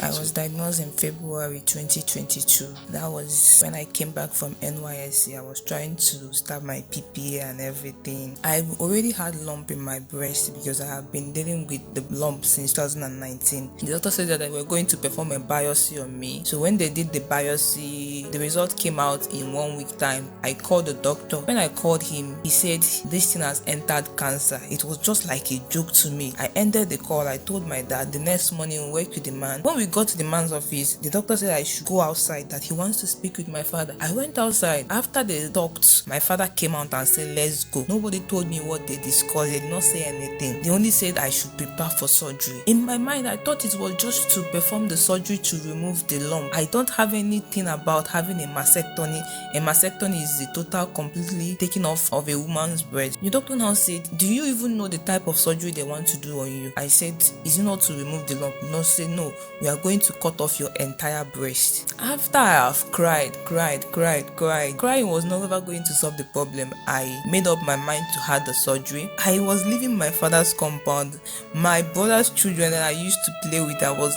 I was diagnosed in February 2022. That was when I came back from NYSC. I was trying to start my PPA and everything. I already had lump in my breast because I have been dealing with the lump since 2019. The doctor said that they were going to perform a biopsy on me. So when they did the biopsy, the result came out in 1 week time. I called the doctor. When I called him, he said this thing has entered cancer. It was just like a joke to me. I ended the call. I told my dad. The next morning we went to the man. When we got to the man's office, the doctor said I should go outside, that he wants to speak with my father. I went outside. After they talked, my father came out and said, let's go. Nobody told me what they discussed. They did not say anything. They only said I should prepare for surgery. In my mind, I thought it was just to perform the surgery to remove the lump. I don't have anything about having a mastectomy. A mastectomy is the total completely taking off of a woman's breast. The doctor now said, do you even know the type of surgery they want to do on you? I said, is it not to remove the lump? No, say no, we are going to cut off your entire breast. After I have cried, crying was never going to solve the problem. I made up my mind to have the surgery. I was leaving my father's compound. My brother's children that I used to play with, I was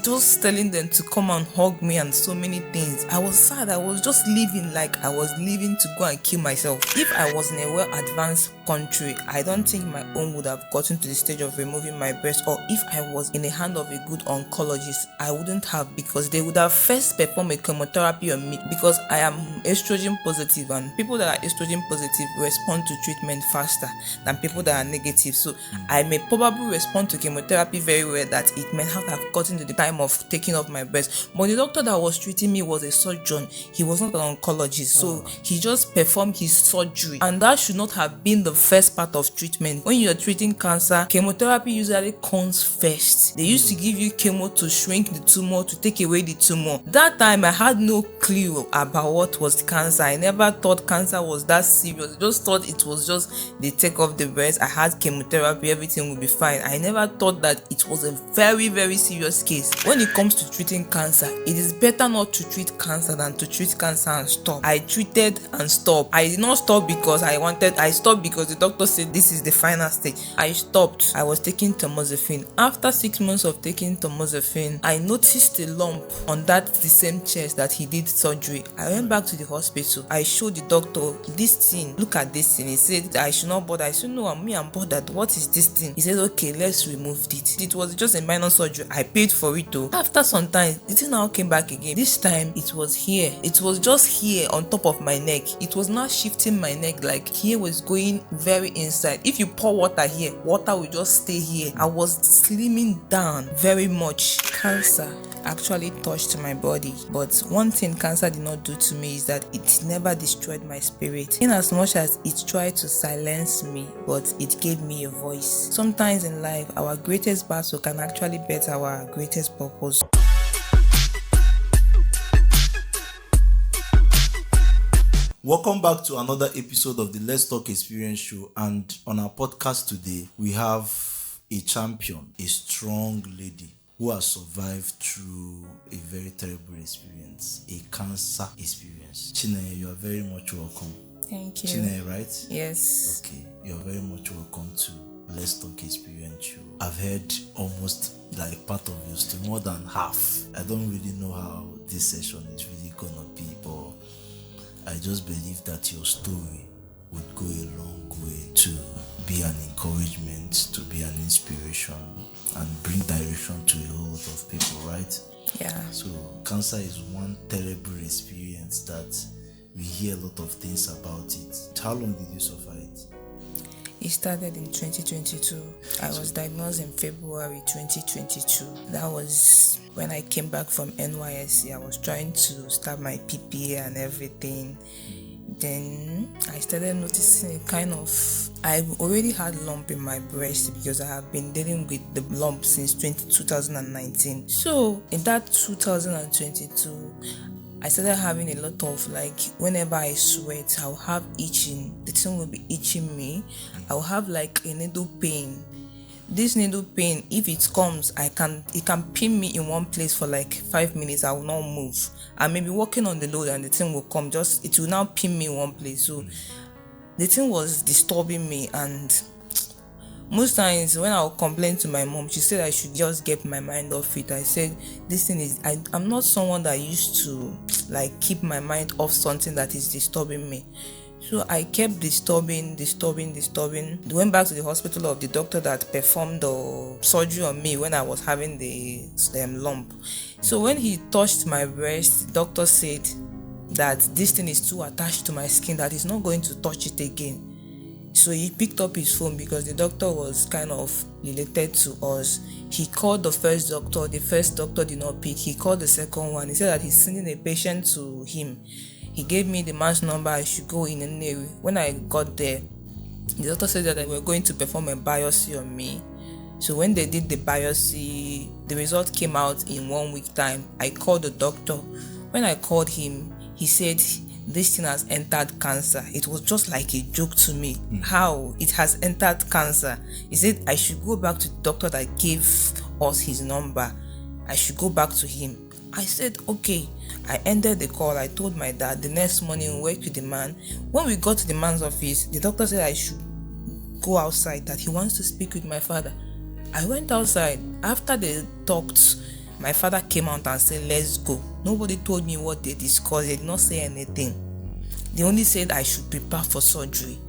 just telling them to come and hug me and so many things. I was sad. I was just living like I was living to go and kill myself. If I was in a well-advanced country, I don't think my own would have gotten to the stage of removing my breast, or if I was in the hand of a good oncologist, I wouldn't have, because they would have first performed a chemotherapy on me, because I am estrogen positive, and people that are estrogen positive respond to treatment faster than people that are negative. So I may probably respond to chemotherapy very well, that it may not have gotten to the time of taking off my breast. But the doctor that was treating me was a surgeon. He was not an oncologist. So he just performed his surgery, and that should not have been the first part of treatment. When you're treating cancer, chemotherapy usually comes first. They used to give you chemo to shrink the tumor, to take away the tumor. That time I had no clue about what was cancer. I never thought cancer was that serious. I just thought it was just they take off the breast. I had chemotherapy, everything would be fine. I never thought that it was a very, very serious case. When it comes to treating cancer, it is better not to treat cancer than to treat cancer and stop. I treated and stopped. I did not stop because I stopped because the doctor said this is the final stage. I stopped. I was taking tamoxifen. After 6 months of taking tamoxifen, I noticed a lump on the same chest that he did surgery. I went back to the hospital. I showed the doctor this thing. Look at this thing. He said I should not bother. I said no, I'm bothered. What is this thing? He said okay, let's remove it. It was just a minor surgery. I paid for it though. After some time, the thing now came back again. This time it was here. It was just here on top of my neck. It was not shifting my neck, like here was going very inside. If you pour water here, water will just stay here. I was slimming down very much. Cancer actually touched my body, but one thing cancer did not do to me is that it never destroyed my spirit, in as much as it tried to silence me, but it gave me a voice. Sometimes in life, our greatest battle can actually better our greatest purpose. Welcome back to another episode of the Let's Talk Experience Show, and on our podcast today we have a champion, a strong lady who has survived through a very terrible experience, a cancer experience. Chineye, you are very much welcome. Thank you. Chineye, right? Yes. Okay, you are very much welcome to Let's Talk Experience Show. I've heard almost like part of your story, more than half. I don't really know how this session is really gonna be, but I just believe that your story would go a long way to be an encouragement, to be an inspiration, and bring direction to a whole lot of people, right? Yeah. So cancer is one terrible experience that we hear a lot of things about it. How long did you suffer it? It started in 2022. I was diagnosed in February 2022. That was when I came back from NYSC. I was trying to start my PPA and everything. Then I started noticing I already had lump in my breast because I have been dealing with the lump since 2019. So in that 2022, I started having a lot of, like, whenever I sweat, I'll have itching. The thing will be itching me. I'll have like a needle pain. This needle pain, if it comes, it can pin me in one place for like 5 minutes. I will not move. I may be walking on the load and the thing will come. It will now pin me in one place. So the thing was disturbing me, and Most times when I would complain to my mom, she said I should just get my mind off it. I said this thing is, I'm not someone that used to like keep my mind off something that is disturbing me. So I kept disturbing. Went back to the hospital of the doctor that performed the surgery on me when I was having the lump. So when he touched my breast, the doctor said that this thing is too attached to my skin, that he's not going to touch it again. So he picked up his phone because the doctor was kind of related to us. He called the first doctor. The first doctor did not pick. He called the second one. He said that he's sending a patient to him. He gave me the man's number. I should go in and area. When I got there, the doctor said that they were going to perform a biopsy on me. So when they did the biopsy, the result came out in 1 week time. I called the doctor. When I called him, he said this thing has entered cancer. It was just like a joke to me. How it has entered cancer. He said I should go back to the doctor that gave us his number. I should go back to him. I said okay. I ended the call. I told my dad. The next morning we went with the man. When we got to the man's office, the doctor said I should go outside, that he wants to speak with my father. I went outside. After they talked, my father came out and said, let's go. Nobody told me what they discussed. They did not say anything. They only said I should prepare for surgery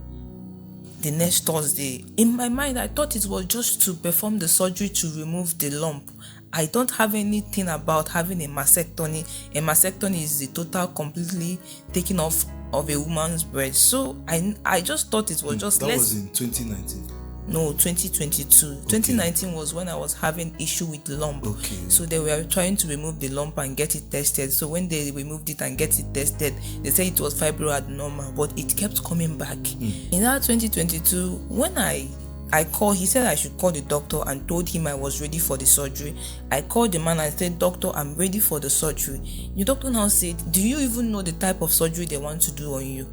the next Thursday. In my mind, I thought it was just to perform the surgery to remove the lump. I don't have anything about having a mastectomy. A mastectomy is the total, completely taking off of a woman's breast. So I just thought it was just... That was in 2019? No, 2022. Okay. 2019 was when I was having issue with the lump. Okay. So they were trying to remove the lump and get it tested. So when they removed it and get it tested, they said it was fibroadenoma, but it kept coming back. In that 2022, when I called, he said I should call the doctor and told him I was ready for the surgery. I called the man and said, doctor, I'm ready for the surgery. The doctor now said, do you even know the type of surgery they want to do on you?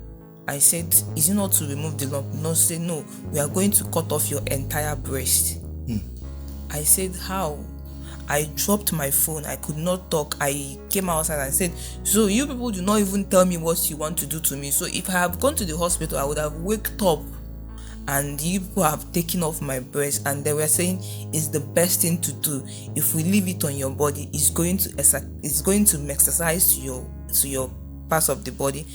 I said, is it not to remove the lump? No, say no, we are going to cut off your entire breast. I said, how? I dropped my phone. I could not talk. I came outside and said, so you people do not even tell me what you want to do to me. So if I have gone to the hospital, I would have waked up and you people have taken off my breast, and they were saying it's the best thing to do. If we leave it on your body, it's going to exercise to your parts of the body.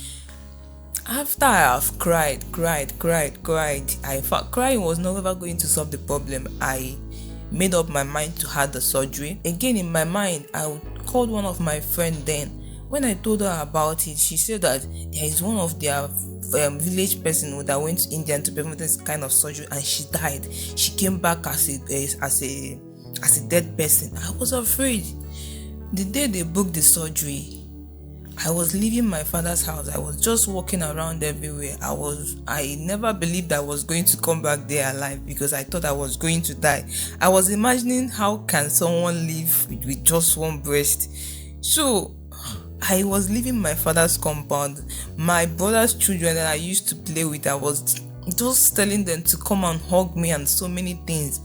After I have cried, I thought crying was never going to solve the problem. I made up my mind to have the surgery. Again, in my mind, I called one of my friends then. When I told her about it, she said that there is one of their village person that went to India to perform this kind of surgery and she died. She came back as a dead person. I was afraid. The day they booked the surgery, I was leaving my father's house. I was just walking around everywhere. I never believed I was going to come back there alive because I thought I was going to die. I was imagining how can someone live with just one breast. So I was leaving my father's compound. My brother's children that I used to play with, I was just telling them to come and hug me and so many things.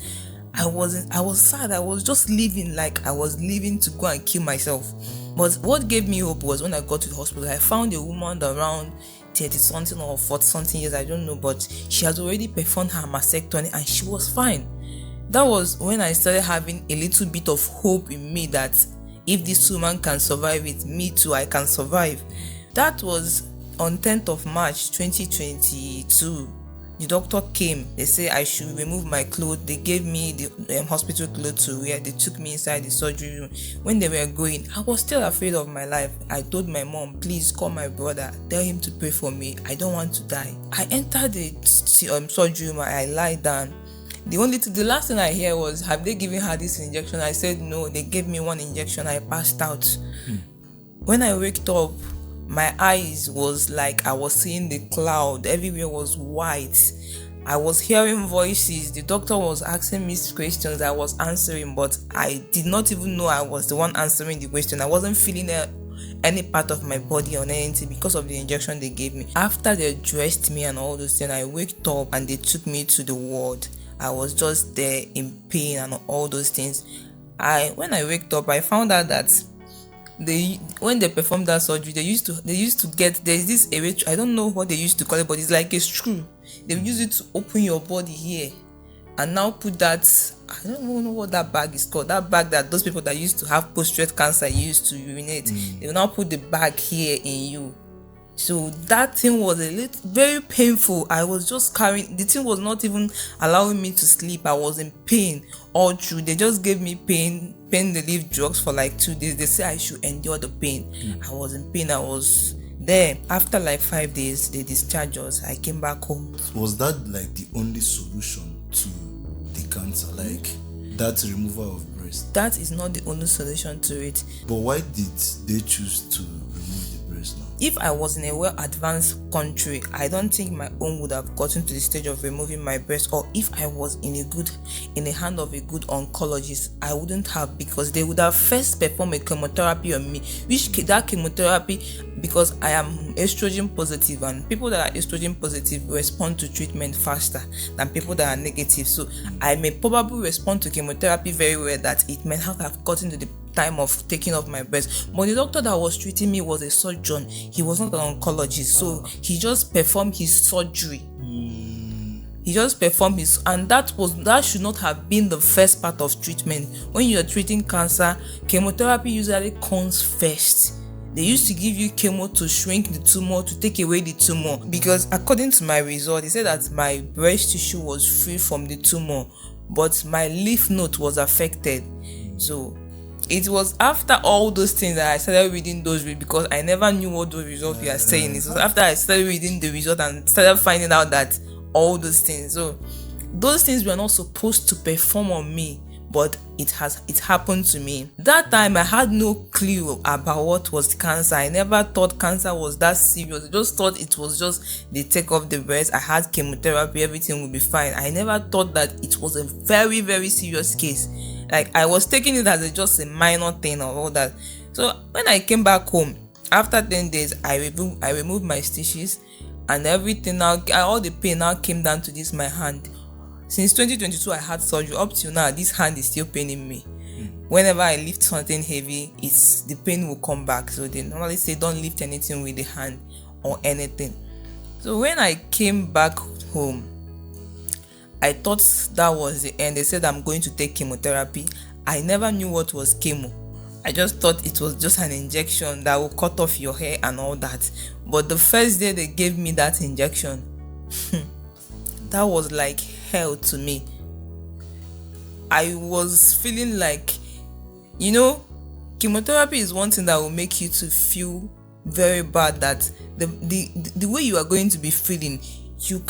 I was sad. I was just living like I was leaving to go and kill myself. But what gave me hope was when I got to the hospital, I found a woman around 30-something or 40-something years, I don't know, but she had already performed her mastectomy and she was fine. That was when I started having a little bit of hope in me that if this woman can survive it, me too, I can survive. That was on 10th of March 2022. The doctor came. They said I should remove my clothes. They gave me the hospital clothes to wear. They took me inside the surgery room. When they were going, I was still afraid of my life. I told my mom, please call my brother. Tell him to pray for me. I don't want to die. I entered the surgery room. I lied down. The last thing I hear was, have they given her this injection? I said no. They gave me one injection. I passed out. When I waked up, my eyes was like I was seeing the cloud. Everywhere was white. I was hearing voices. The doctor was asking me questions. I was answering, but I did not even know I was the one answering the question. I wasn't feeling any part of my body or anything because of the injection they gave me. After they dressed me and all those things, I waked up and they took me to the ward. I was just there in pain and all those things. When I waked up, I found out that when they performed that surgery, they used to get, there's this area, I don't know what they used to call it, but it's like a screw. They use it to open your body here. and now put that, I don't even know what that bag is called, that bag that those people that used to have prostate cancer used to urinate, they will now put the bag here in you. So that thing was very painful. I was just carrying, the thing was not even allowing me to sleep. I was in pain all through. They just gave me pain relief drugs for like 2 days. They say I should endure the pain. I was in pain. I was there. After like 5 days, they discharged us. I came back home. Was that like the only solution to the cancer, like that removal of breast? That is not the only solution to it. But why did they choose to remove the breast now? If I was in a well-advanced country, I don't think my own would have gotten to the stage of removing my breast. Or if I was in the hand of a good oncologist, I wouldn't have, because they would have first performed a chemotherapy on me. That chemotherapy, because I am estrogen positive, and people that are estrogen positive respond to treatment faster than people that are negative. So I may probably respond to chemotherapy very well, that it may not have gotten to the time of taking off my breast. But the doctor that was treating me was a surgeon. He was not an oncologist, so he just performed his surgery. He just performed his, and that should not have been the first part of treatment. When you are treating cancer, chemotherapy usually comes first. They used to give you chemo to shrink the tumor, to take away the tumor, because according to my result, they said that my breast tissue was free from the tumor, but my lymph node was affected. So it was after all those things that I started reading those, because I never knew what those results were saying. It was after I started reading the result and started finding out that all those things. So those things were not supposed to perform on me, but it happened to me. That time I had no clue about what was cancer. I never thought cancer was that serious. I just thought it was just they take off the breast, I had chemotherapy, everything will be fine. I never thought that it was a very, very serious case. Like, I was taking it as just a minor thing or all that. So when I came back home after 10 days, I removed my stitches, and everything now, all the pain now came down to this my hand. Since 2022 I had surgery. Up till now, this hand is still paining me. Whenever I lift something heavy, the pain will come back. So they normally say don't lift anything with the hand or anything. So when I came back home, I thought that was the end. They said I'm going to take chemotherapy. I never knew what was chemo. I just thought it was just an injection that will cut off your hair and all that. But the first day they gave me that injection, that was like hell to me. I was feeling like, chemotherapy is one thing that will make you to feel very bad, that the way you are going to be feeling, you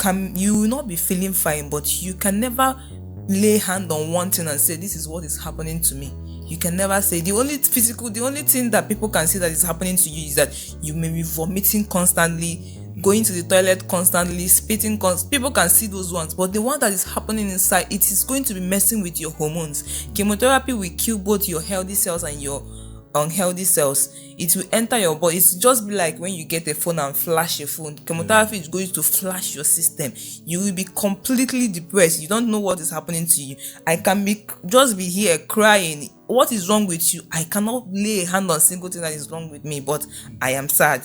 will not be feeling fine, but you can never lay hand on one thing and say this is what is happening to me. You can never say. The only thing that people can see that is happening to you is that you may be vomiting constantly, going to the toilet constantly, spitting people can see those ones, but the one that is happening inside, it is going to be messing with your hormones. Chemotherapy will kill both your healthy cells and your unhealthy cells. It will enter your body. It's just be like when you get a phone and flash your phone. Chemotherapy is going to flash your system. You will be completely depressed. You don't know what is happening to you. I can just be here crying. What is wrong with you? I cannot lay a hand on a single thing that is wrong with me, but I am sad.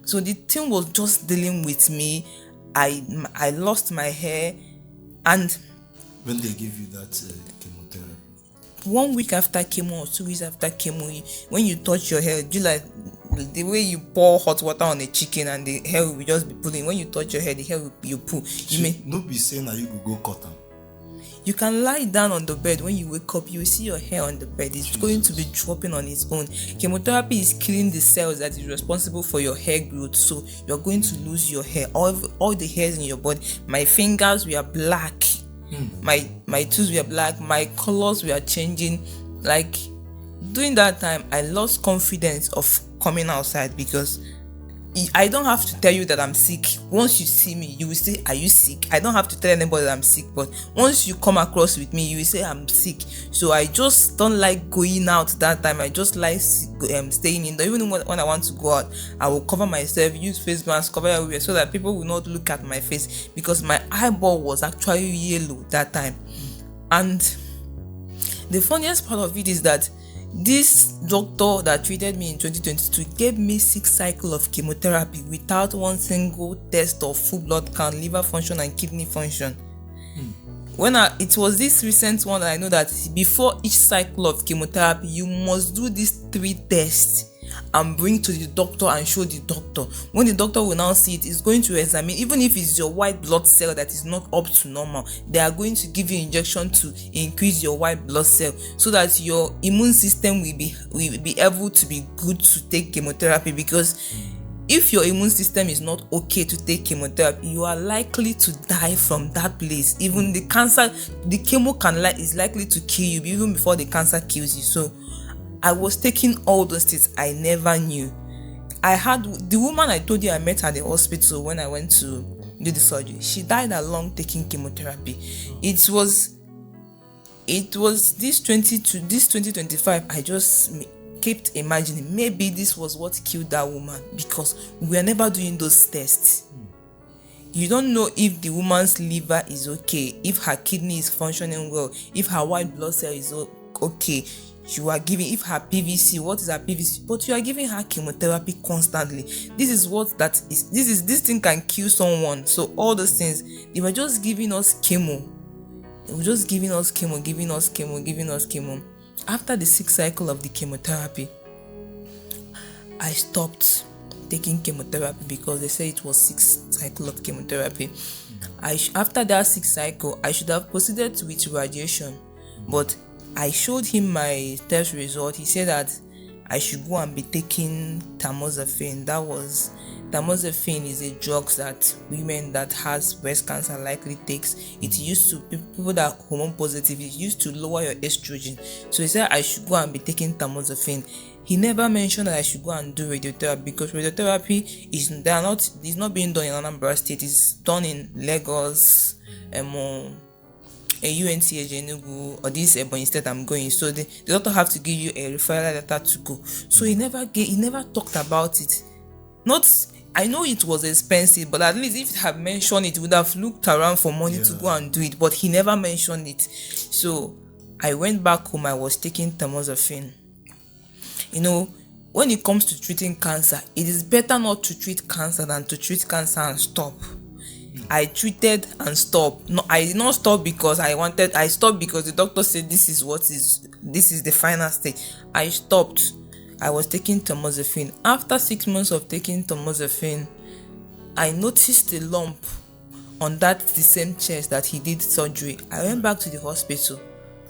So the thing was just dealing with me. I lost my hair, and when they give you that chemotherapy, 1 week after chemo or 2 weeks after chemo, when you touch your hair, do like the way you pour hot water on a chicken and the hair will just be pulling. When you touch your hair, the hair will you pull. You may not be saying that you will go cut them. You can lie down on the bed. When you wake up, you will see your hair on the bed. It's going to be dropping on its own. Chemotherapy is killing the cells that is responsible for your hair growth. So you're going to lose your hair. All the hairs in your body. My fingers were black. My toes were black. My colors were changing. Like, during that time, I lost confidence of coming outside, because I don't have to tell you that I'm sick. Once you see me, you will say, are you sick? I don't have to tell anybody that I'm sick, but once you come across with me, you will say I'm sick. So I just don't like going out that time. I just like staying in there. Even when I want to go out, I will cover myself, use face mask, cover everywhere, so that people will not look at my face, because my eyeball was actually yellow that time. And the funniest part of it is that this doctor that treated me in 2022 gave me 6 cycles of chemotherapy without one single test of full blood count, liver function and kidney function. it was this recent one that I know that before each cycle of chemotherapy, you must do these 3 tests and bring to the doctor and show the doctor. When the doctor will now see it, it's going to examine, even if it's your white blood cell that is not up to normal, they are going to give you injection to increase your white blood cell so that your immune system will be able to be good to take chemotherapy. Because if your immune system is not okay to take chemotherapy, you are likely to die from that place. Even the cancer, the chemo is likely to kill you even before the cancer kills you. So I was taking all those things I never knew. I had the woman I told you I met at the hospital when I went to do the surgery. She died along taking chemotherapy. It was this 2025. I just kept imagining maybe this was what killed that woman, because we are never doing those tests. You don't know if the woman's liver is okay, if her kidney is functioning well, if her white blood cell is okay. You are giving, if her PVC, what is her PVC? But you are giving her chemotherapy constantly. This thing can kill someone. So all those things, they were just giving us chemo. They were just giving us chemo. After the 6th cycle of the chemotherapy, I stopped taking chemotherapy because they say it was 6th cycle of chemotherapy. After that 6th cycle, I should have proceeded with radiation, but I showed him my test result. He said that I should go and be taking tamoxifen. Tamoxifen is a drug that women that has breast cancer likely takes. It used to, people that are hormone positive, it used to lower your estrogen. So he said I should go and be taking tamoxifen. He never mentioned that I should go and do radiotherapy, because radiotherapy is not being done in Anambra State. It's done in Lagos, a UNCH Enugu, or this Ebonyi State I'm going. So the doctor have to give you a referral letter to go. So he never talked about it. I know it was expensive, but at least if he had mentioned it, he would have looked around for money to go and do it. But he never mentioned it. So I went back home. I was taking tamoxifen. When it comes to treating cancer, it is better not to treat cancer than to treat cancer and stop. I treated and stopped. No, I did not stop because I stopped because the doctor said this is the final stage. I stopped. I was taking tamoxifen. After 6 months of taking tamoxifen, I noticed a lump on the same chest that he did surgery. I went back to the hospital.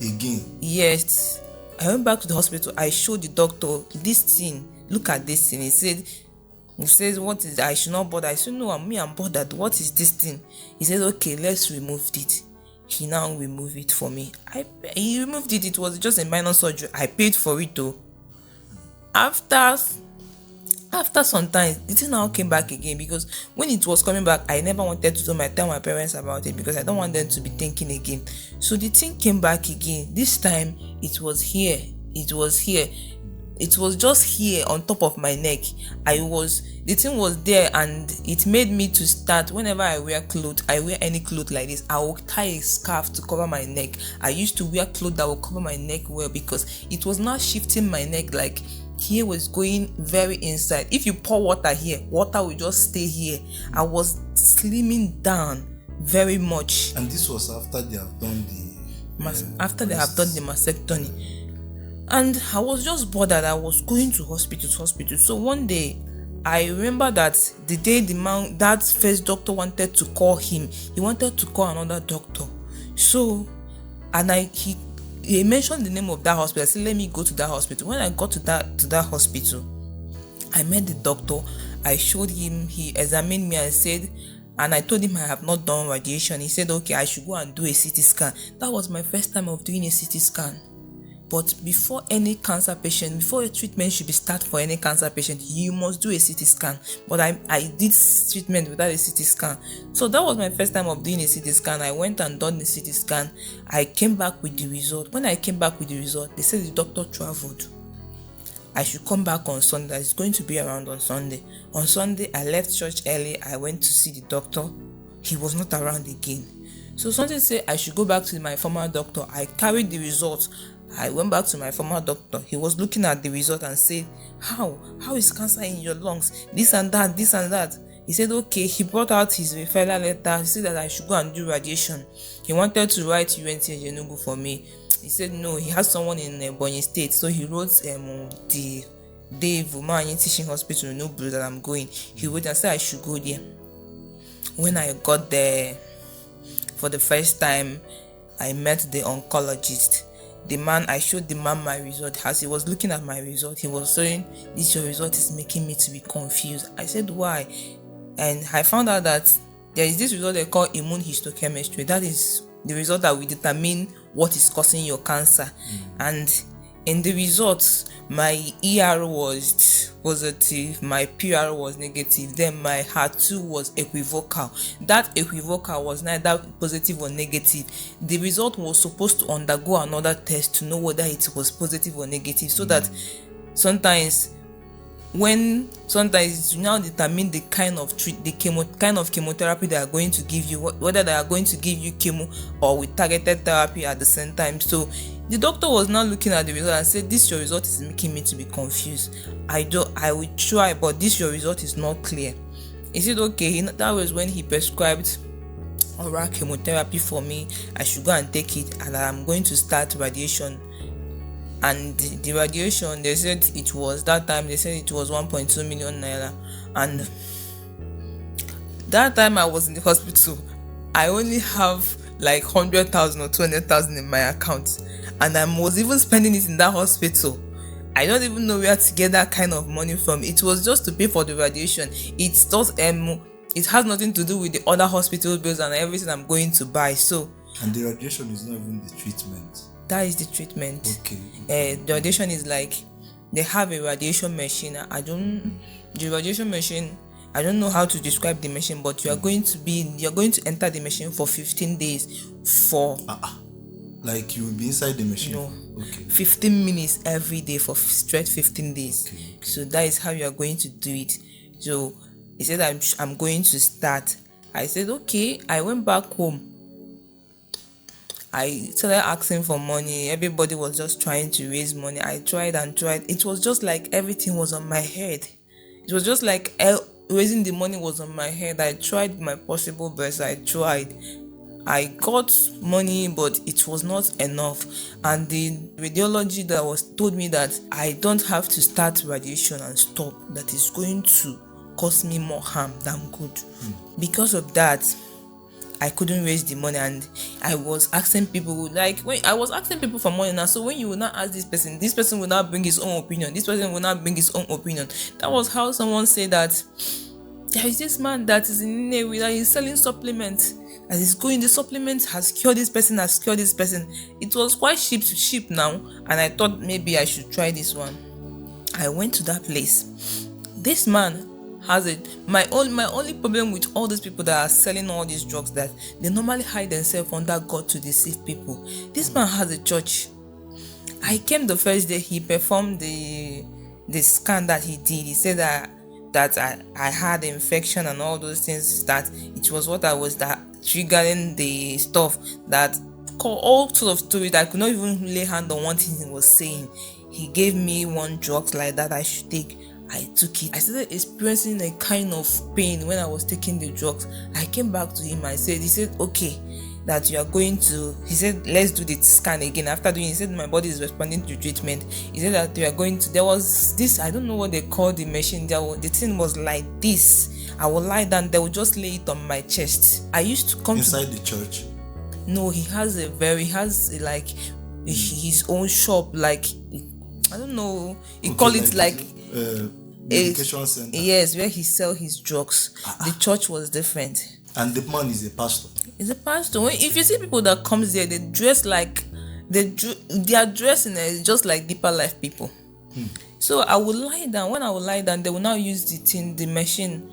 Again? Yes. I went back to the hospital. I showed the doctor this thing. Look at this thing. He says, what is that? I should not bother. I said, no, I'm bothered. What is this thing? He said, okay, let's remove it. He now removed it for me. He removed it. It was just a minor surgery. I paid for it though. After some time, the thing now came back again, because when it was coming back, I never wanted to tell my parents about it because I don't want them to be thinking again. So the thing came back again. This time, it was here. It was just here on top of my neck. The thing was there, and it made me to start, whenever I wear any clothes like this, I will tie a scarf to cover my neck. I used to wear clothes that will cover my neck well, because it was not shifting my neck, like here was going very inside. If you pour water here, water will just stay here. I was slimming down very much. And this was after they have done the mastectomy. And I was just bothered. I was going to hospital. So one day, I remember that the day that first doctor wanted to call him, he wanted to call another doctor. So, and he mentioned the name of that hospital. I said, let me go to that hospital. When I got to that hospital, I met the doctor. I showed him. He examined me and said, and I told him I have not done radiation. He said, okay, I should go and do a CT scan. That was my first time of doing a CT scan. But before any cancer patient, before a treatment should be started for any cancer patient, you must do a CT scan. But I did treatment without a CT scan. So that was my first time of doing a CT scan. I went and done the CT scan. I came back with the result. When I came back with the result, they said the doctor traveled. I should come back on Sunday. It's going to be around on Sunday. On Sunday, I left church early. I went to see the doctor. He was not around again. So something said I should go back to my former doctor. I carried the results. I went back to my former doctor. He was looking at the result and said, how is cancer in your lungs? This and that. He said, okay, he brought out his referral letter. He said that I should go and do radiation. He wanted to write UNT Enugu for me. He said no, he has someone in Bonny State. So he wrote the Dave Umahanyi Teaching Hospital in Nubru that I'm going. He wrote and said I should go there. When I got there for the first time, I met the oncologist. I showed the man my result. As he was looking at my result, he was saying, this your result is making me to be confused. I said, why? And I found out that there is this result they call immune histochemistry. That is the result that will determine what is causing your cancer. And in the results, my ER was positive, my PR was negative, then my HER2 was equivocal. That equivocal was neither positive or negative. The result was supposed to undergo another test to know whether it was positive or negative, so that sometimes you now determine the kind of chemotherapy they are going to give you, whether they are going to give you chemo or with targeted therapy at the same time. So the doctor was now looking at the result and said, this your result is making me to be confused. I will try, but this your result is not clear. He said okay. That was when he prescribed oral chemotherapy for me. I should go and take it, and I'm going to start radiation. And the radiation, they said it was 1.2 million naira. And that time I was in the hospital, I only have like 100,000 or 200,000 in my account, and I was even spending it in that hospital. I don't even know where to get that kind of money from. It was just to pay for the radiation. It has nothing to do with the other hospital bills and everything I'm going to buy. So, and the radiation is not even the treatment. That is the treatment. Okay. The radiation is like, they have a radiation machine. I don't know how to describe the machine, but you're going to enter the machine for 15 days for like you will be inside the machine. No. Okay. 15 minutes every day for straight 15 days. Okay. So that is how you are going to do it. So he said I'm going to start. I said okay. I went back home. I started asking for money. Everybody was just trying to raise money. I tried and tried. It was just like everything was on my head. It was just like raising the money was on my head. I tried my possible best. I got money, but it was not enough. And the radiology that was told me that I don't have to start radiation and stop. That is going to cause me more harm than good. Because of that, I couldn't raise the money, and I was asking people, like when I was asking people for money now. So when you will not ask this person will not bring his own opinion. This person will not bring his own opinion. That was how someone said that there is this man that is in Nnewi that is selling supplements, and he's going, the supplement has cured this person, has cured this person. It was quite cheap now, and I thought maybe I should try this one. I went to that place. This man has it. My only problem with all these people that are selling all these drugs, that they normally hide themselves under God to deceive people. This man has a church. I came the first day. He performed the scan that he did. He said that I had infection and all those things, that it was what I was that triggering the stuff, that all sort of stories. I could not even lay hand on one thing he was saying. He gave me one drug like that I should take. I took it. I started experiencing a kind of pain when I was taking the drugs. I came back to him. He said, okay, that you are going to, he said, let's do the scan again. After doing, he said, my body is responding to treatment. He said that we are going to, there was this, I don't know what they call the machine. The thing was like this. I will lie down, they will just lay it on my chest. I used to come inside the church. No, he has like his own shop, like, I don't know, he call it like medication center. Yes, where he sell his drugs. The church was different. And the man is a pastor. He's a pastor. If you see people that comes there, they dress like their dressing is just like deeper life people. So I would lie down. When I would lie down, they will now use the machine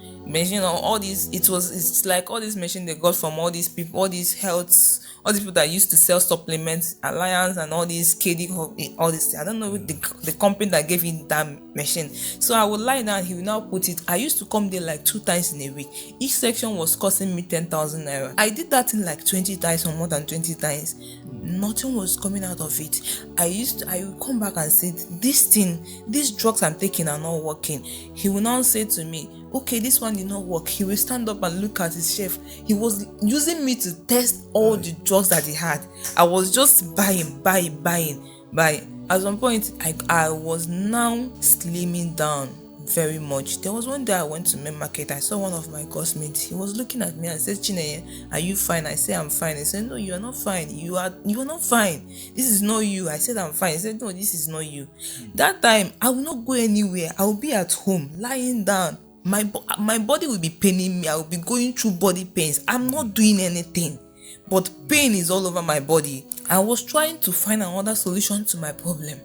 or all these. It's like all this machine they got from all these people, all these people that used to sell supplements, Alliance and all these KD, all this. I don't know the company that gave him that machine. So I would lie down. He will now put it. I used to come there like 2 times in a week. Each section was costing me 10,000 naira. I did that in like 20 times or more than 20 times. Nothing was coming out of it. I would come back and say, these drugs I'm taking are not working. He will now say to me, okay, this one did not work, he will stand up and look at his shelf. He was using me to test all the drugs that he had. I was just buying. At some point, I was now slimming down very much. There was one day I went to main market. I saw one of my classmates. He was looking at me and said, Chineye, are you fine? I said, I'm fine. He said, no, you are not fine. You are not fine. This is not you. I said, I'm fine. He said, no, this is not you. That time, I will not go anywhere. I will be at home, lying down. My body will be paining me. I will be going through body pains. I'm not doing anything, but pain is all over my body. I was trying to find another solution to my problem.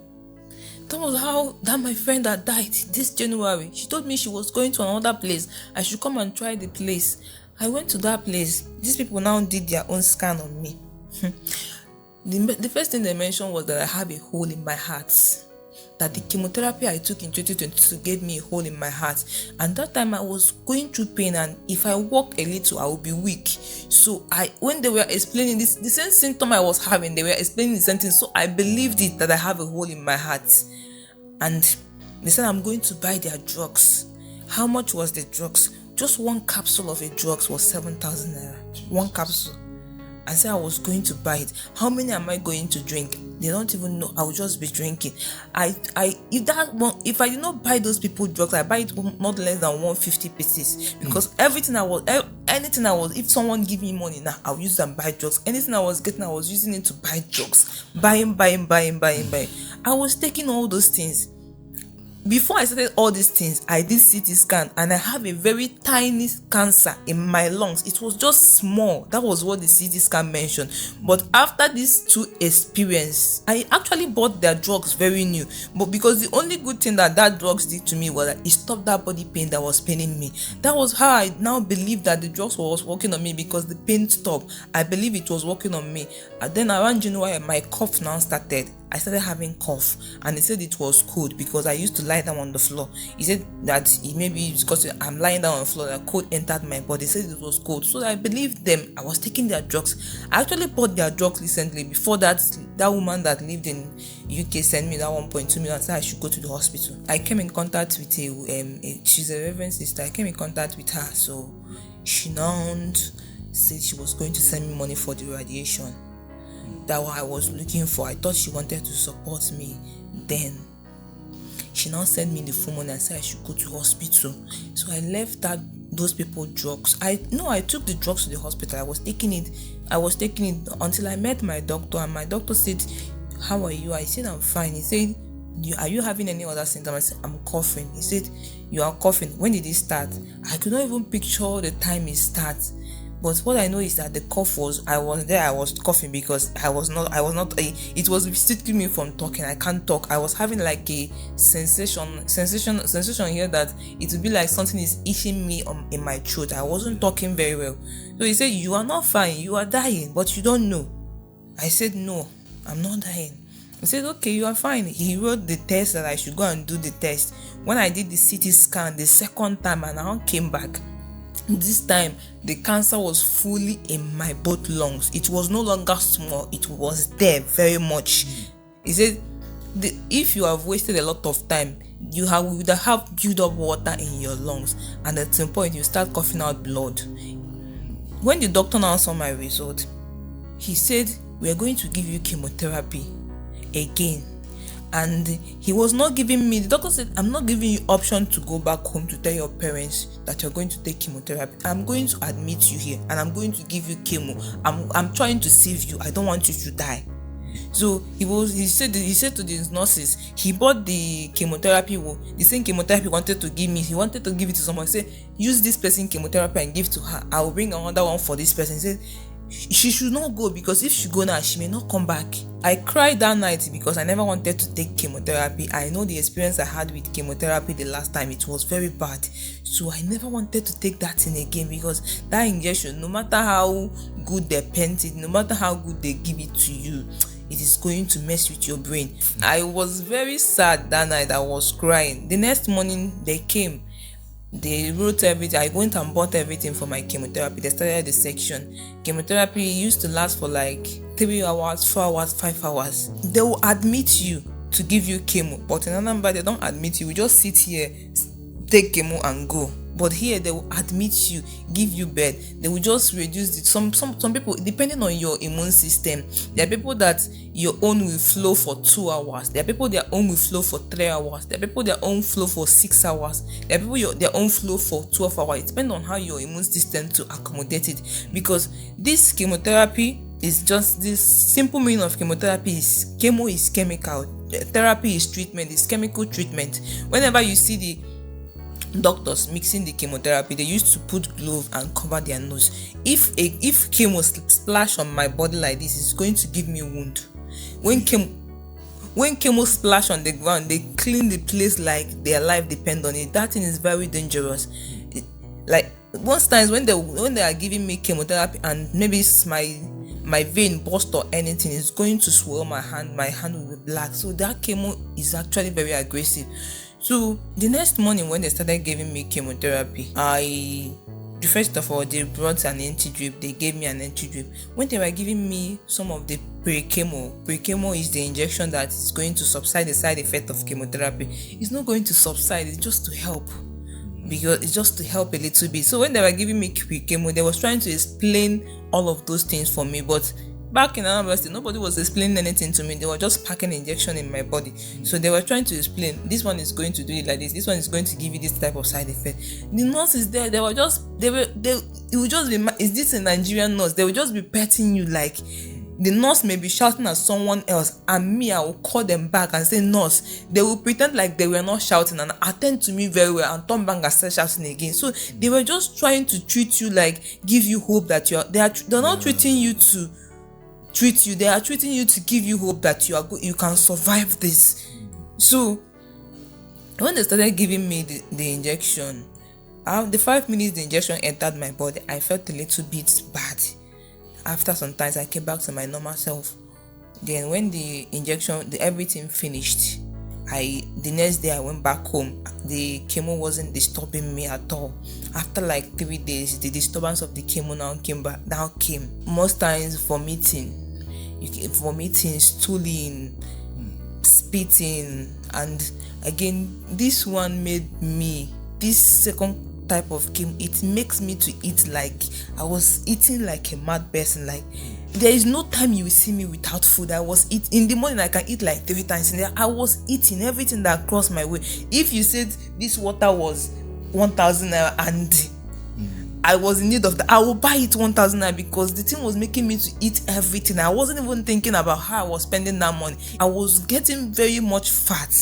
That was how that my friend that died this January. She told me she was going to another place. I should come and try the place. I went to that place. These people now did their own scan on me. The first thing they mentioned was that I have a hole in my heart. That the chemotherapy I took in 2022 gave me a hole in my heart. And that time I was going through pain, and if I walk a little, I will be weak. So when they were explaining this, the same symptom I was having, they were explaining the same thing. So I believed it, that I have a hole in my heart. And they said I'm going to buy their drugs. How much was the drugs? Just one capsule of a drugs was 7,000 naira. One capsule. I said I was going to buy it. How many am I going to drink? They don't even know. I will just be drinking. If I did not buy those people drugs, I buy it not less than 150 pieces. Because anything I was, if someone give me money now, I'll use them buy drugs. Anything I was getting, I was using it to buy drugs. Buying. I was taking all those things. Before I started all these things, I did CT scan, and I have a very tiny cancer in my lungs. It was just small. That was what the CT scan mentioned. But after these two experiences, I actually bought their drugs very new. But because the only good thing that drugs did to me was that it stopped that body pain that was paining me. That was how I now believe that the drugs was working on me, because the pain stopped. I believe it was working on me. And then around January, my cough now started. I started having cough, and they said it was cold because I used to lie down on the floor. He said that maybe it's because I'm lying down on the floor that cold entered my body. They said it was cold, so I believed them. I was taking their drugs. I actually bought their drugs recently. Before that woman that lived in UK sent me that 1.2 million and said I should go to the hospital. I came in contact with she's a reverend sister. I came in contact with her, so she now said she was going to send me money for the radiation. That what I was looking for. I thought she wanted to support me. Then she now sent me the full money and said I should go to hospital. So I left those people drugs. I took the drugs to the hospital. I was taking it until I met my doctor, and my doctor said, how are you? I said, I'm fine. He said, are you having any other symptoms? I said, I'm coughing. He said, you are coughing. When did it start? I could not even picture the time it starts. But what I know is that the cough I was coughing because it was restricting me from talking. I can't talk. I was having like a sensation here that it would be like something is itching me in my throat. I wasn't talking very well. So he said, you are not fine, you are dying, but you don't know. I said, no, I'm not dying. He said, okay, you are fine. He wrote the test that I should go and do the test. When I did the CT scan the second time and I came back, this time the cancer was fully in my both lungs. It was no longer small, it was there very much. He said, if you have wasted a lot of time, you would have built up water in your lungs, and at some point you start coughing out blood. When the doctor now saw my result, he said, we are going to give you chemotherapy again. And he was not giving me, the doctor said, I'm not giving you option to go back home to tell your parents that you're going to take chemotherapy. I'm going to admit you here and I'm going to give you chemo. I'm trying to save you. I don't want you to die. So he said to the nurses, he bought the chemotherapy, the same chemotherapy he wanted to give me. He wanted to give it to someone. He said, use this person chemotherapy and give to her. I will bring another one for this person. He said, she should not go, because if she go now, she may not come back. I cried that night because I never wanted to take chemotherapy. I know the experience I had with chemotherapy the last time, it was very bad. So I never wanted to take that thing again, because that injection, no matter how good they paint it, no matter how good they give it to you, it is going to mess with your brain. I was very sad that night. I was crying. The next morning they came. They wrote everything. I went and bought everything for my chemotherapy. They started the section. Chemotherapy used to last for like 3 hours, 4 hours, 5 hours. They will admit you to give you chemo, but in another number they don't admit you. We just sit here, take chemo and go. But here they will admit you, give you bed. They will just reduce it. Some people, depending on your immune system, there are people that your own will flow for 2 hours. There are people their own will flow for 3 hours. There are people their own flow for 6 hours. There are people their own flow for 12 hours. It depends on how your immune system to accommodate it. Because this chemotherapy is just this simple meaning of chemotherapy is chemo is chemical. Therapy is treatment, is chemical treatment. Whenever you see the doctors mixing the chemotherapy, they used to put glove and cover their nose. If chemo splash on my body like this, it's going to give me a wound. When chemo splash on the ground, they clean the place like their life depend on it. That thing is very dangerous. Like most times when they are giving me chemotherapy and maybe it's my vein burst or anything, is going to swell my hand will be black. So that chemo is actually very aggressive. So the next morning when they started giving me chemotherapy, first of all, they brought an anti-drip. They gave me an anti-drip. When they were giving me some of the pre-chemo is the injection that is going to subside the side effect of chemotherapy. It's not going to subside, it's just to help. Because it's just to help a little bit. So when they were giving me pre-chemo, they was trying to explain all of those things for me. But back in another university, nobody was explaining anything to me. They were just packing injection in my body. So they were trying to explain, this one is going to do it like this one is going to give you this type of side effect. The nurses there, it would just be, is this a Nigerian nurse? They would just be petting you. Like the nurse may be shouting at someone else, and me, I will call them back and say, nurse. They will pretend like they were not shouting and attend to me very well and turn back and start shouting again. So they were just trying to treat you, like give you hope that they're not treating you to treat you, they are treating you to give you hope that you are good, you can survive this. So when they started giving me the injection, the 5 minutes the injection entered my body, I felt a little bit bad. After some time, I came back to my normal self. Then when the injection, everything finished, the next day I went back home. The chemo wasn't disturbing me at all. After like 3 days, the disturbance of the chemo now came. Most times vomiting, stooling, spitting, and again this one made me, this second type of chemo, it makes me to eat like I was eating like a mad person. Like there is no time you will see me without food. I was eating in the morning, I can eat like 3 times in there. I was eating everything that crossed my way. If you said this water was 1,000 naira and I was in need of that, I will buy it 1,000 naira, because the thing was making me to eat everything. I wasn't even thinking about how I was spending that money. I was getting very much fat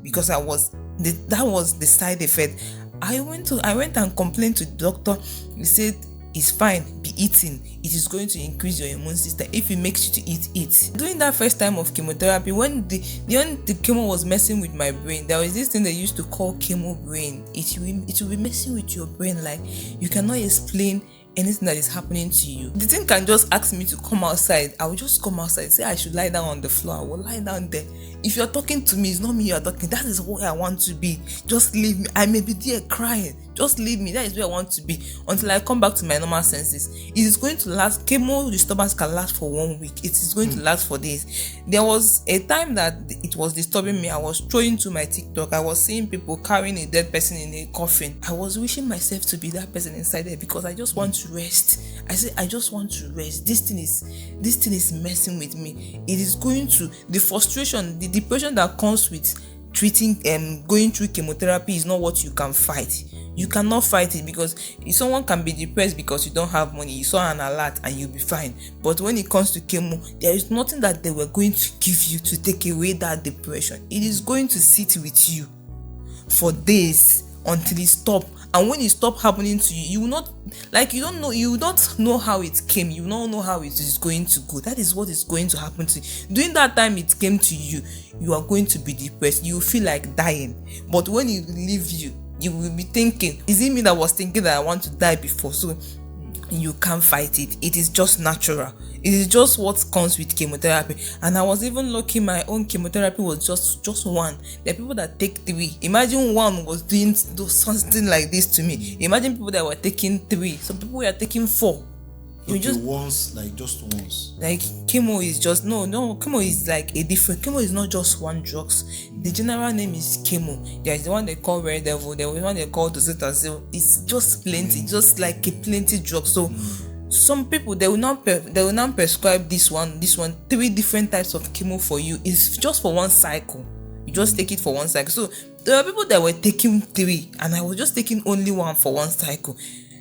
because that was the side effect. I went and complained to the doctor. He said it's fine, be eating. It is going to increase your immune system if it makes you to eat. During that first time of chemotherapy, when the chemo was messing with my brain, there was this thing they used to call chemo brain. It will be messing with your brain, like you cannot explain anything that is happening to you. The thing can just ask me to come outside. I will just come outside, say I should lie down on the floor. I will lie down there. If you're talking to me, it's not me you're talking. That is where I want to be. Just leave me. I may be there crying. Just leave me. That is where I want to be until I come back to my normal senses. It is going to last. Chemo disturbance can last for 1 week. It is going to last for days. There was a time that it was disturbing me. I was throwing to my TikTok. I was seeing people carrying a dead person in a coffin. I was wishing myself to be that person inside there, because I just want to rest. I said, I just want to rest. This thing is messing with me. It is going to, the frustration, the depression that comes with treating and going through chemotherapy is not what you can fight. You cannot fight it, because if someone can be depressed because you don't have money, you saw an alert and you'll be fine. But when it comes to chemo, there is nothing that they were going to give you to take away that depression. It is going to sit with you for days until it stops. And when it stops happening to you, you will not, like, you don't know how it came. You don't know how it is going to go. That is what is going to happen to you. During that time it came to you, you are going to be depressed. You will feel like dying. But when it leaves you, you will be thinking, is it me that was thinking that I want to die before? So you can't fight it. It is just natural. It is just what comes with chemotherapy. And I was even lucky, my own chemotherapy was just one. There are people that take 3. Imagine one was doing something like this to me. Imagine people that were taking 3. Some people were taking 4. You just once, like just once. like chemo is just no chemo is like a different chemo is not just one drugs. The general name is chemo. There's the one they call red devil, there's the one they call docetaxel. It's just plenty, just like a plenty drug. So some people they will not prescribe this one 3 different types of chemo for you. It's just for one cycle. You just take it for one cycle. So there are people that were taking 3 and I was just taking only one for one cycle.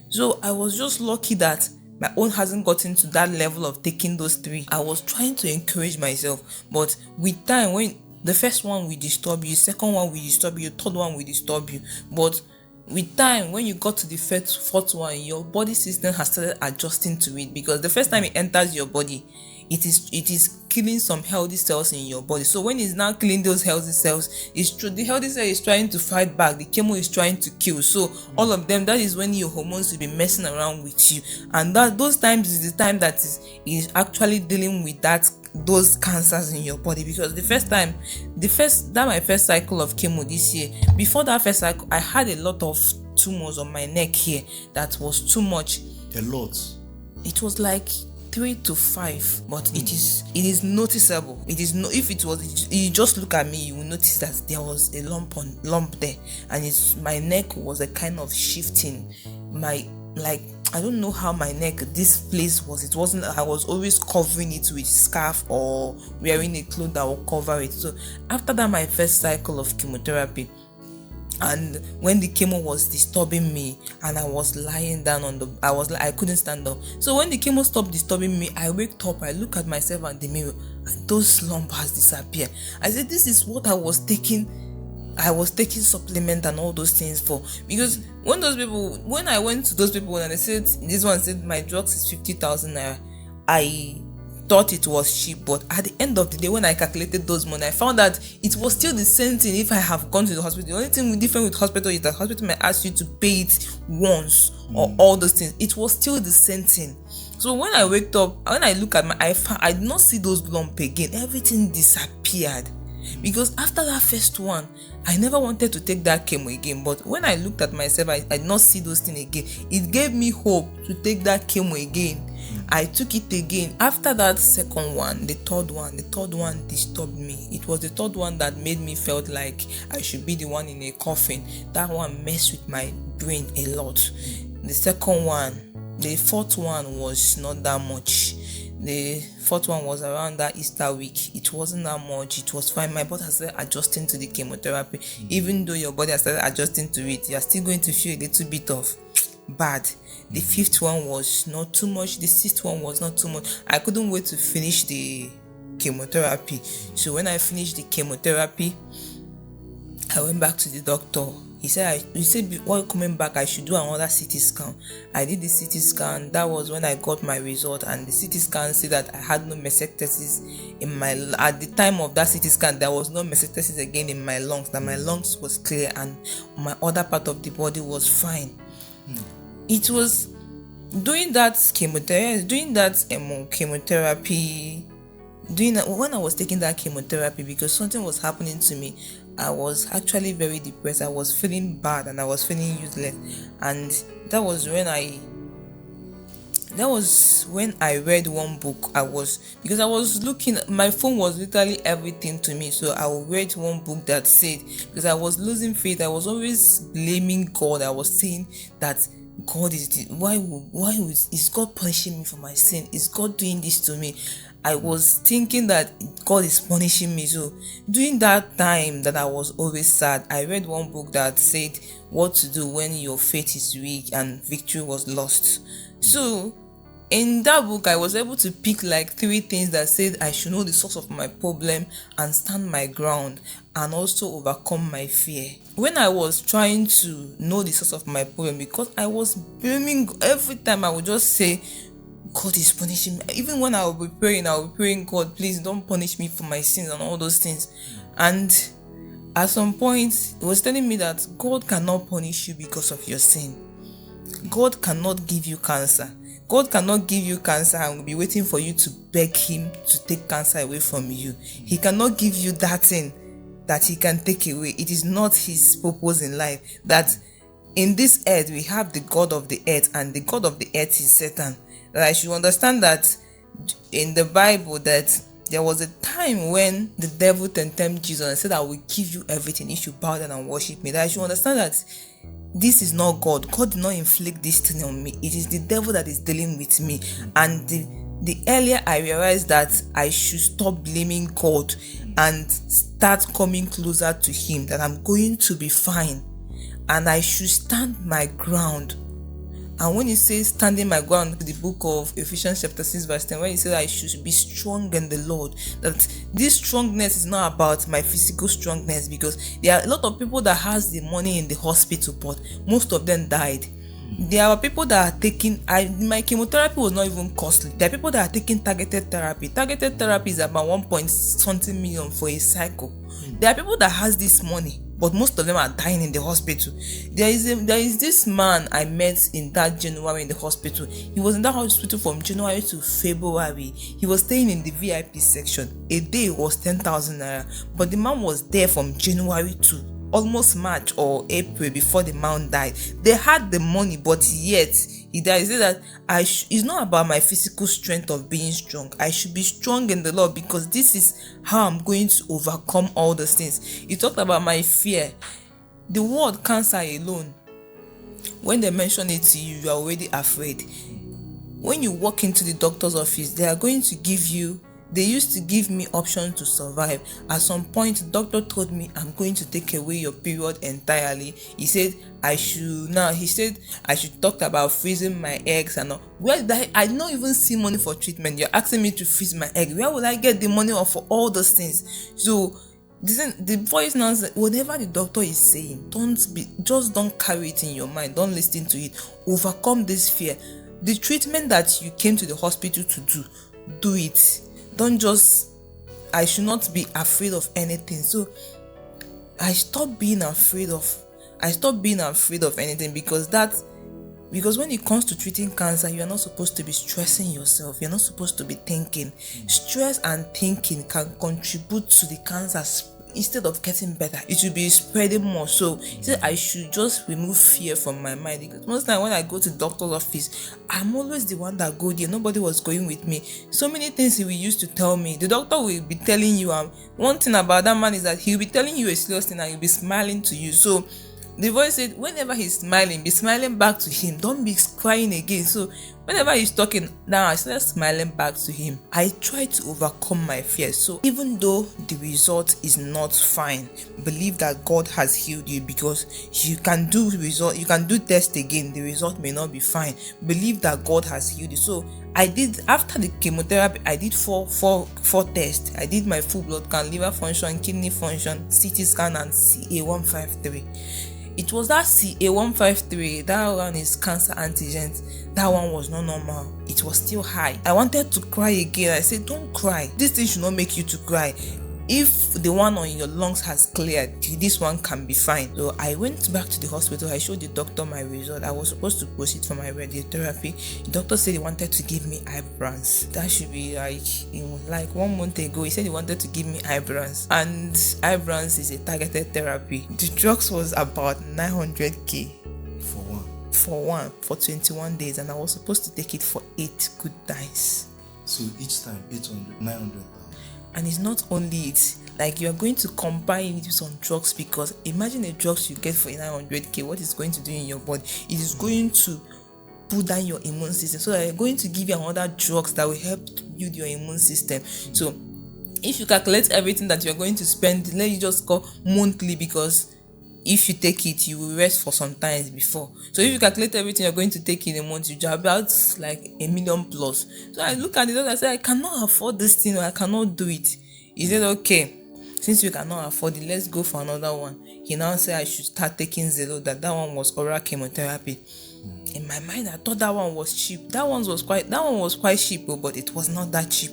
So I was just lucky that my own hasn't gotten to that level of taking those 3. I was trying to encourage myself, but with time, when the first one will disturb you, second one will disturb you, third one will disturb you, but with time, when you got to the fourth one, your body system has started adjusting to it, because the first time it enters your body, it is killing some healthy cells in your body. So when it's now killing those healthy cells, it's true, the healthy cell is trying to fight back, the chemo is trying to kill. So all of them, that is when your hormones will be messing around with you, and those times is the time that is actually dealing with those cancers in your body. Because my first cycle of chemo this year, before that first cycle, I had a lot of tumors on my neck here that was too much. A lot. It was like 3 to 5, but it is noticeable. It is if it was, you just look at me, you will notice that there was a lump there, and my neck was a kind of shifting. I don't know how my neck, this place was. It wasn't. I was always covering it with scarf or wearing a cloth that will cover it. So after that, my first cycle of chemotherapy, and when the chemo was disturbing me and I was lying down I couldn't stand up. So when the chemo stopped disturbing me, I waked up, I look at myself in the mirror, and those lumps has disappeared. I said, this is what I was taking supplement and all those things for. Because when I went to those people and they said, this one said my drugs is 50,000 naira, I thought it was cheap. But at the end of the day, when I calculated those money, I found that it was still the same thing if I have gone to the hospital. The only thing different with hospital is that hospital may ask you to pay it once or all those things. It was still the same thing. So when I waked up, when I look at I did not see those lumps again. Everything disappeared. Because after that first one, I never wanted to take that chemo again. But when I looked at myself, I did not see those things again. It gave me hope to take that chemo again. I took it again. After that second one, the third one disturbed me. It was the third one that made me felt like I should be the one in a coffin. That one messed with my brain a lot. The fourth one was not that much. The fourth one was around that Easter week. It wasn't that much. It was fine. My body has started adjusting to the chemotherapy. Even though your body has started adjusting to it, you are still going to feel a little bit of bad. The fifth one was not too much. The sixth one was not too much. I couldn't wait to finish the chemotherapy. So when I finished the chemotherapy, I went back to the doctor. He said while coming back, I should do another CT scan. I did the CT scan. That was when I got my result, and the CT scan said that I had no mastectomy in my. At the time of that CT scan, there was no mastectomy again in my lungs. That my lungs was clear and my other part of the body was fine. It was doing that chemotherapy. When I was taking that chemotherapy, because something was happening to me. I was actually very depressed. I was feeling bad and I was feeling useless, and that was when I read one book. Because I was looking, my phone was literally everything to me. So I read one book that said, because I was losing faith, I was always blaming God. I was saying that God is is God punishing me for my sin? Is God doing this to me? I was thinking that God is punishing me. So during that time that I was always sad, I read one book that said what to do when your faith is weak and victory was lost. So in that book, I was able to pick like 3 things that said I should know the source of my problem and stand my ground and also overcome my fear. When I was trying to know the source of my problem, because I was blaming, every time I would just say, God is punishing me. Even when I will be praying, God, please don't punish me for my sins and all those things. And at some point, it was telling me that God cannot punish you because of your sin. God cannot give you cancer. God cannot give you cancer and will be waiting for you to beg him to take cancer away from you. He cannot give you that thing that he can take away. It is not his purpose in life. That in this earth, we have the God of the earth, and the God of the earth is Satan. that I should understand that in the Bible that there was a time when the devil tempted Jesus and said, I will give you everything if you bow down and worship me. That I should understand that this is not God. God did not inflict this thing on me. It is the devil that is dealing with me. And the earlier I realized that I should stop blaming God and start coming closer to him, that I'm going to be fine. And I should stand my ground. And when he says standing my ground, the book of Ephesians chapter 6 verse 10, when he says I should be strong in the Lord, that this strongness is not about my physical strongness, because there are a lot of people that has the money in the hospital, but most of them died. There are people that are taking, my chemotherapy was not even costly. There are people that are taking targeted therapy. Targeted therapy is about 1 point something million for a cycle. There are people that has this money, but most of them are dying in the hospital. There is this man I met in that January in the hospital. He was in that hospital from January to February. He was staying in the VIP section. A day was 10,000 naira, but the man was there from January to almost March or April before the man died. They had the money, but yet he died. He said that it's not about my physical strength of being strong. I should be strong in the Lord, because this is how I'm going to overcome all those things. He talked about my fear. The word cancer alone, when they mention it to you, you are already afraid. When you walk into the doctor's office, they are going to give you, they used to give me options to survive. At some point, the doctor told me, I'm going to take away your period entirely. He said I should talk about freezing my eggs and all. Well, I don't even see money for treatment. You're asking me to freeze my egg. Where will I get the money for all those things? So the voice now says, whatever the doctor is saying, don't carry it in your mind. Don't listen to it. Overcome this fear. The treatment that you came to the hospital to do it. Don't just, I should not be afraid of anything. So I stopped being afraid of anything, because when it comes to treating cancer, you're not supposed to be stressing yourself. You're not supposed to be thinking. Stress and thinking can contribute to the cancer. Instead of getting better, it will be spreading more. So he said I should just remove fear from my mind, because most time when I go to the doctor's office, I'm always the one that go there. Nobody was going with me. So many things he will used to tell me. The doctor will be telling you, one thing about that man is that he'll be telling you a serious thing and he'll be smiling to you. So the voice said, whenever he's smiling, be smiling back to him. Don't be crying again. So whenever he's talking, now I started smiling back to him. I try to overcome my fears. So even though the result is not fine, believe that God has healed you, because you can do test again. The result may not be fine. Believe that God has healed you. So I did, after the chemotherapy, I did four tests. I did my full blood count, liver function, kidney function, CT scan, and CA153. It was that CA153, that one is cancer antigens. That one was not normal. It was still high. I wanted to cry again. I said, don't cry. This thing should not make you to cry. If the one on your lungs has cleared, this one can be fine. So I went back to the hospital. I showed the doctor my result. I was supposed to proceed for my radiotherapy. The doctor said he wanted to give me Ibrance. That should be like 1 month ago. He said he wanted to give me Ibrance, and Ibrance is a targeted therapy. The drugs was about 900k for 21 days, and I was supposed to take it for 8 good times. So each time 800, 900. And it's not only it, like you are going to combine it with some drugs, because imagine the drugs you get for 900k, what it's going to do in your body. It is going to pull down your immune system. So they're going to give you another drugs that will help build your immune system. So if you calculate everything that you're going to spend, let you just go monthly, because if you take it, you will rest for some times before. So if you calculate everything you're going to take in a month, you are about like 1 million plus. So I look at it and I say, I cannot afford this thing, or I cannot do it. He said, okay, since you cannot afford it, let's go for another one. He now said I should start taking Zelo. That one was oral chemotherapy. In my mind, I thought that one was cheap. That one was quite cheap, but it was not that cheap.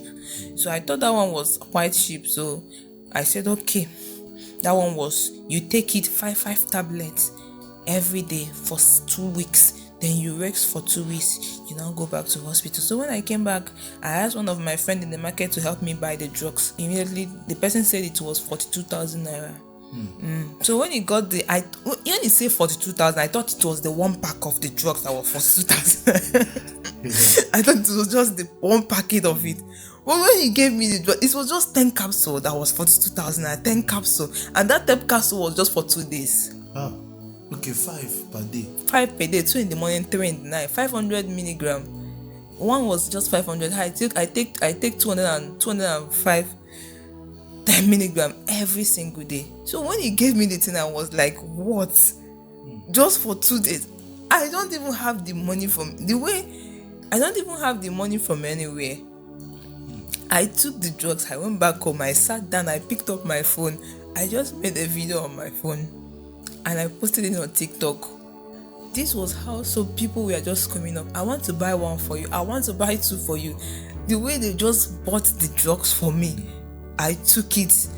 So I thought that one was quite cheap. So I said, okay. That one was, you take it 5 tablets every day for 2 weeks. Then you rest for 2 weeks. You now go back to hospital. So when I came back, I asked one of my friends in the market to help me buy the drugs. Immediately, the person said it was 42,000 naira. So when he got when he said 42,000, I thought it was the one pack of the drugs that was 42,000. I thought it was just the one packet of it. But when he gave me the drug, it was just 10 capsules. That was 42,000 and 10 capsules. And that 10 capsule was just for 2 days. Ah, okay, 5 per day. 5 per day, 2 in the morning, 3 in the night. 500 milligram. One was just 500. I take 205 10 milligram every single day. So when he gave me the thing, I was like, what? Just for 2 days. I don't even have the money from anywhere. I took the drugs, I went back home, I sat down, I picked up my phone, I just made a video on my phone and I posted it on TikTok. This was how people were just coming up. I want to buy one for you, I want to buy 2 for you. The way they just bought the drugs for me, I took it.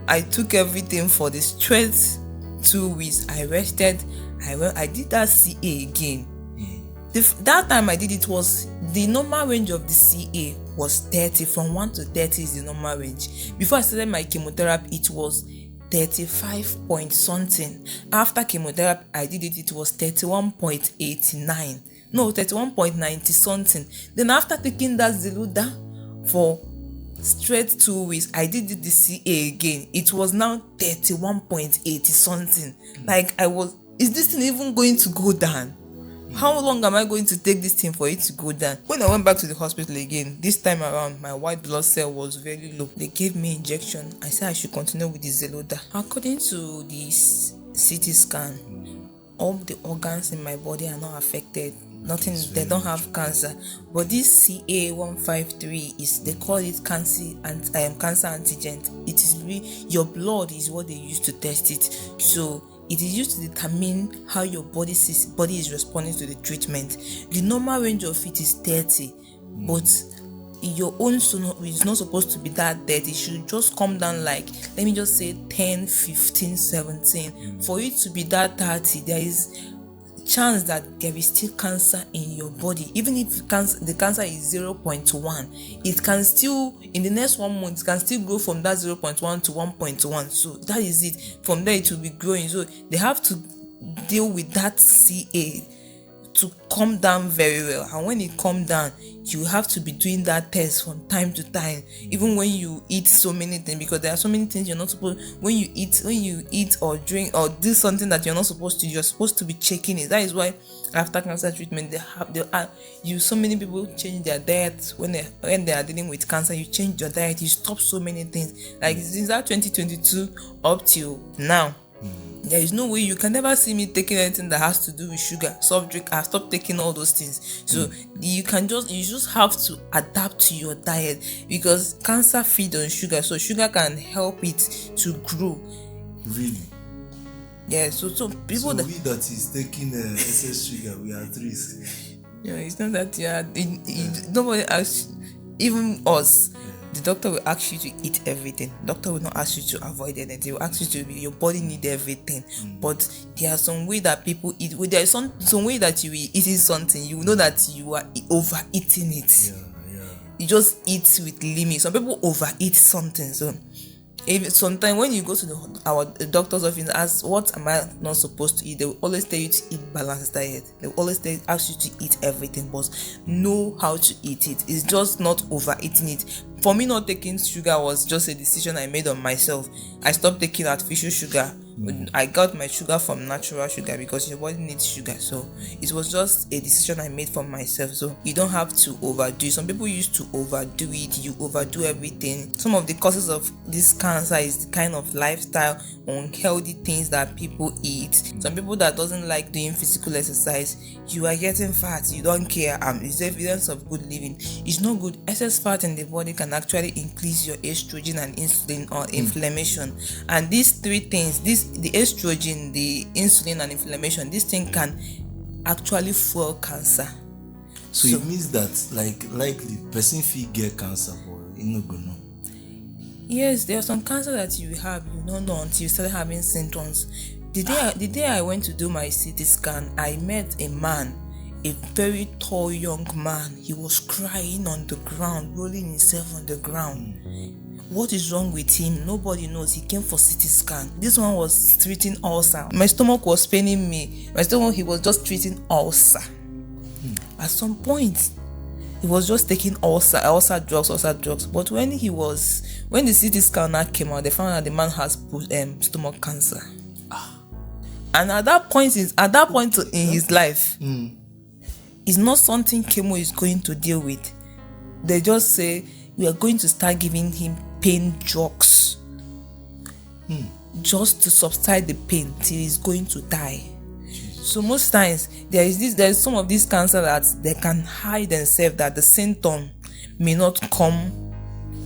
I took everything for the straight 2 weeks. I rested. I did that CA again. That time I did it was the normal range of the CA was 30. From 1 to 30 is the normal range. Before I started my chemotherapy, it was 35 point something. After chemotherapy, I did it. It was 31.89. No, 31.90 something. Then after taking that Zeluda for straight 2 weeks, I did the CA again. It was now 31.80 something. Like is this thing even going to go down? How long am I going to take this thing for it to go down? When I went back to the hospital again, this time around, my white blood cell was very low. They gave me injection. I said I should continue with the Zeloda. According to the CT scan, all the organs in my body are not affected. Nothing, they don't have cancer. But this CA153 they call it cancer antigen. It is your blood is what they use to test it. So it is used to determine how your body is responding to the treatment. The normal range of it is 30, but your own is not supposed to be that 30. It should just come down like, let me just say 10, 15, 17. For it to be that 30, there is chance that there is still cancer in your body. Even if the cancer is 0.1, it can still, in the next 1 month, it can still grow from that 0.1 to 1.1. So that is it. From there it will be growing. So they have to deal with that CA to come down very well. And when it come down, you have to be doing that test from time to time, even when you eat so many things, because there are so many things you're not supposed. When you eat or drink or do something that you're not supposed to, you're supposed to be checking it. That is why after cancer treatment, so many people change their diet when they are dealing with cancer. You change your diet, you stop so many things. Like since that 2022 up till now, there is no way you can never see me taking anything that has to do with sugar, soft drink. I stopped taking all those things. So you just have to adapt to your diet, because cancer feeds on sugar, so sugar can help it to grow. Really? Yeah. So people that is taking excess sugar, we are at risk. Yeah, it's not that nobody asks, even us. The doctor will ask you to eat everything. Doctor will not ask you to avoid anything. He will ask you your body need everything. But there are some way that people eat. There is some way that you will eating something. You know that you are overeating it. Yeah. You just eat with limits. Some people overeat something. So sometimes when you go to our doctor's office and ask, what am I not supposed to eat, they will always tell you to eat balanced diet. They will always ask you to eat everything, but know how to eat it. It's just not overeating it. For me, not taking sugar was just a decision I made on myself. I stopped taking artificial sugar. I got my sugar from natural sugar, because your body needs sugar. So it was just a decision I made for myself. So you don't have to overdo. Some people used to overdo it. You overdo everything. Some of the causes of this cancer is the kind of lifestyle, unhealthy things that people eat. Some people that doesn't like doing physical exercise, you are getting fat, you don't care. It's evidence of good living. It's not good. Excess fat in the body can actually increase your estrogen and insulin or inflammation. And these three things, the estrogen, the insulin and inflammation, this thing can actually fuel cancer. So it means that likely person fit get cancer, but you no go know. Yes, there are some cancer that you have, you don't know until you start having symptoms. The day I went to do my CT scan, I met a man, a very tall young man. He was crying on the ground, rolling himself on the ground. What is wrong with him? Nobody knows. He came for CT scan. This one was treating ulcer. My stomach was paining me. He was just treating ulcer. At some point, he was just taking ulcer drugs. But when the CT scanner came out, they found out the man has stomach cancer. And at that point in his life, it's not something chemo is going to deal with. They just say we are going to start giving him pain drugs, just to subside the pain till he's going to die. So most times there is some of these cancer that they can hide themselves, that the symptom will not come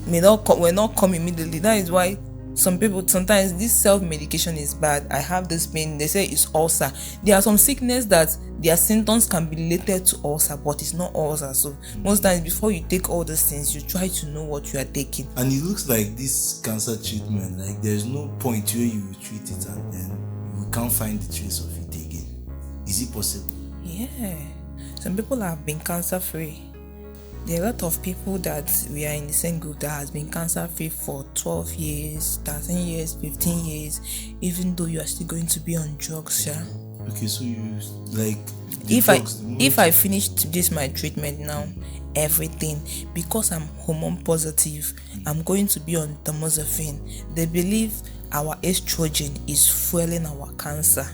immediately. That is why some people, sometimes this self-medication is bad. I have this pain, they say it's ulcer. There are some sickness that their symptoms can be related to ulcer, but it's not ulcer. So most times before you take all those things, you try to know what you are taking. And it looks like this cancer treatment, like there's no point where you treat it and then you can't find the trace of it again. Is it possible? Yeah. Some people have been cancer free. There are a lot of people that we are in the same group that has been cancer free for 12 years, 13 years, 15 years, even though you are still going to be on drugs, yeah. Okay, so you like if I finish this my treatment now, everything, because I'm hormone positive, I'm going to be on tamoxifen. They believe our estrogen is fueling our cancer.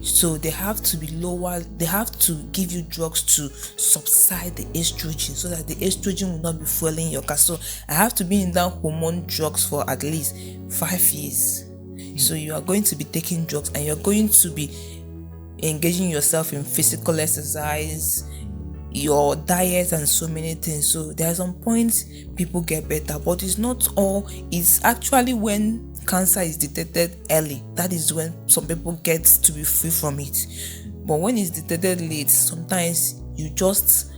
So they have to be lower, they have to give you drugs to subside the estrogen so that the estrogen will not be fueling your cancer. So I have to be in that hormone drugs for at least 5 years. So you are going to be taking drugs and you're going to be engaging yourself in physical exercise, your diet, and so many things. So there are some points people get better, but it's not all. It's actually when cancer is detected early, that is when some people get to be free from it. But when it's detected late, sometimes you just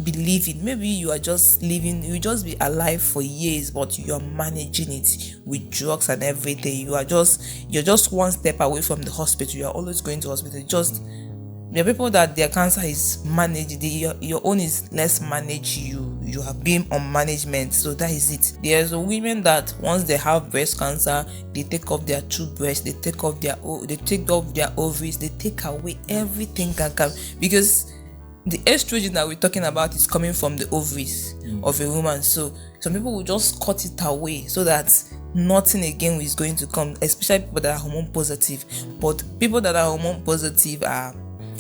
be living. Maybe you are just living, you just be alive for years, but you are managing it with drugs and everything. You're just one step away from the hospital. You are always going to hospital. There are people that their cancer is managed, your own is less managed. You have been on management, so that is it. There's women that once they have breast cancer, they take off their two breasts, they take off their ovaries, they take away everything can come, because the estrogen that we're talking about is coming from the ovaries of a woman. So some people will just cut it away so that nothing again is going to come, especially people that are hormone positive. But people that are hormone positive are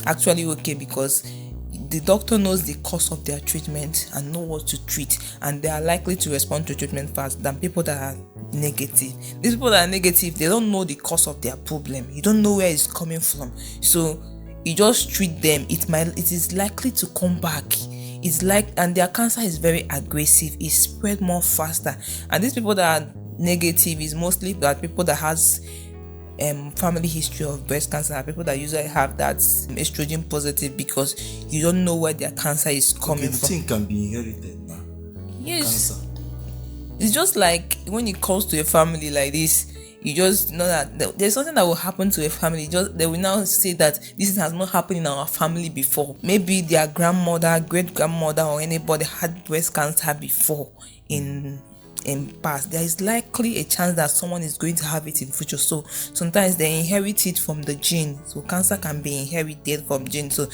actually okay, because the doctor knows the cost of their treatment and know what to treat, and they are likely to respond to treatment fast than people that are negative. These people that are negative, they don't know the cause of their problem. You don't know where it's coming from, so you just treat them. It is likely to come back. And their cancer is very aggressive. It spread more faster. And these people that are negative is mostly that people that has family history of breast cancer, people that usually have that estrogen positive, because you don't know where their cancer is coming from. The thing can be inherited now. Yes. Cancer. It's just like when it comes to a family like this, you just know that there's something that will happen to a family. They will now say that this has not happened in our family before. Maybe their grandmother, great grandmother, or anybody had breast cancer before in past. There is likely a chance that someone is going to have it in future. So sometimes they inherit it from the gene. So cancer can be inherited from gene. So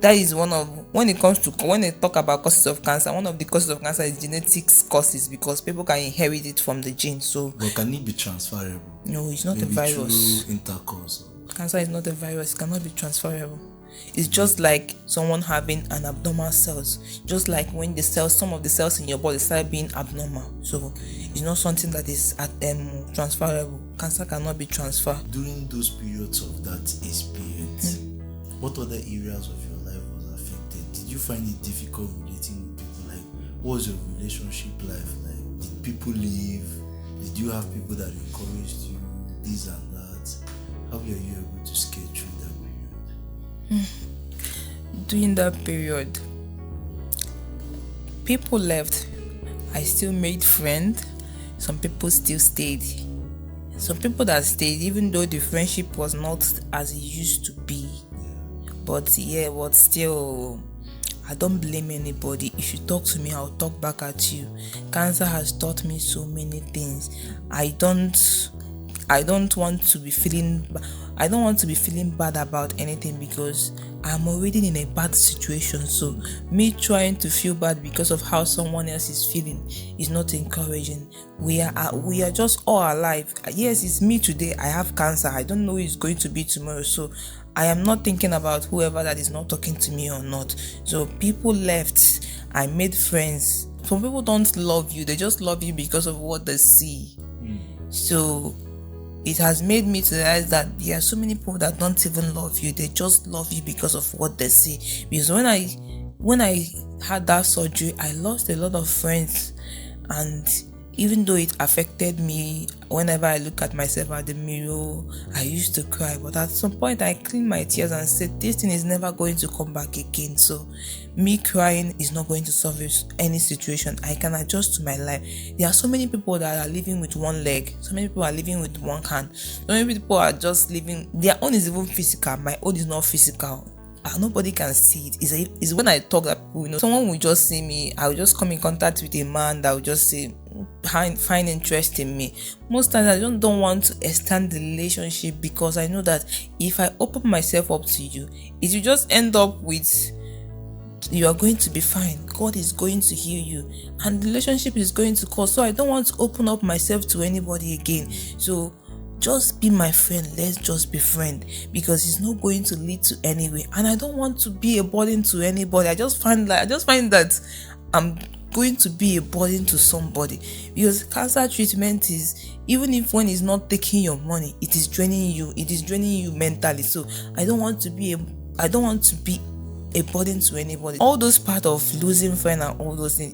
that is when they talk about causes of cancer, one of the causes of cancer is genetics causes, because people can inherit it from the gene. So but can it be transferable? No, it's not Maybe a virus. through intercourse. Cancer is not a virus. It cannot be transferable. It's just like someone having an abnormal cells. Just like when some of the cells in your body start being abnormal. So it's not something that is transferable. Cancer cannot be transferred. During those periods of that experience, what other areas of your life was affected? Did you find it difficult relating with people? Like, what was your relationship life like? Did people leave? Did you have people that encouraged you? This and that? How were you able to skate through that period? During that period, people left. I still made friends. Some people still stayed. Some people that stayed, even though the friendship was not as it used to be. But still, I don't blame anybody. If you talk to me, I'll talk back at you. Cancer has taught me so many things. I don't want to be feeling. I don't want to be feeling bad about anything because I'm already in a bad situation. So me trying to feel bad because of how someone else is feeling is not encouraging. We are just all alive. Yes, it's me today. I have cancer. I don't know who it's going to be tomorrow. So I am not thinking about whoever that is not talking to me or not. So people left. I made friends. Some people don't love you. They just love you because of what they see. So it has made me to realize that there are so many people that don't even love you. They just love you because of what they see. Because when I had that surgery, I lost a lot of friends, and even though it affected me, whenever I look at myself at the mirror, I used to cry. But at some point, I cleaned my tears and said, this thing is never going to come back again. So me crying is not going to solve any situation. I can adjust to my life. There are so many people that are living with one leg. So many people are living with one hand. So many people are just living. Their own is even physical. My own is not physical. Nobody can see it. It's when I talk that people, someone will just see me. I will just come in contact with a man that will just say, find interest in me. Most times I don't want to extend the relationship because I know that if I open myself up to you, it will just end up with, you are going to be fine. God is going to heal you, and the relationship is going to cause. So I don't want to open up myself to anybody again. So just be my friend. Let's just be friends, because it's not going to lead to anywhere. And I don't want to be a burden to anybody. I just find that I'm going to be a burden to somebody, because cancer treatment is, even if when it's not taking your money, it is draining you mentally. So I don't want to be a burden to anybody. All those part of losing friend and all those things,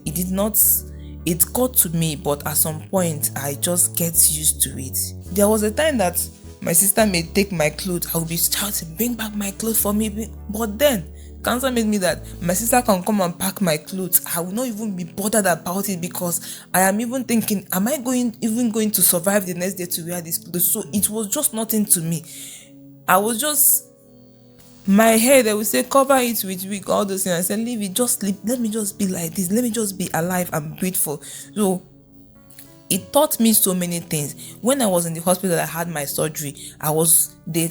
it got to me, but at some point I just get used to it. There was a time that my sister may take my clothes. I would be shouting, bring back my clothes for me. But then cancer made me that my sister can come and pack my clothes. I will not even be bothered about it, because I am even thinking, am I going to survive the next day to wear this clothes? So it was just nothing to me. I was just, my hair, they will say cover it with wig, all those things. I said, leave it, just sleep. Let me just be like this. Let me just be alive and grateful. So it taught me so many things. When I was in the hospital, I had my surgery. They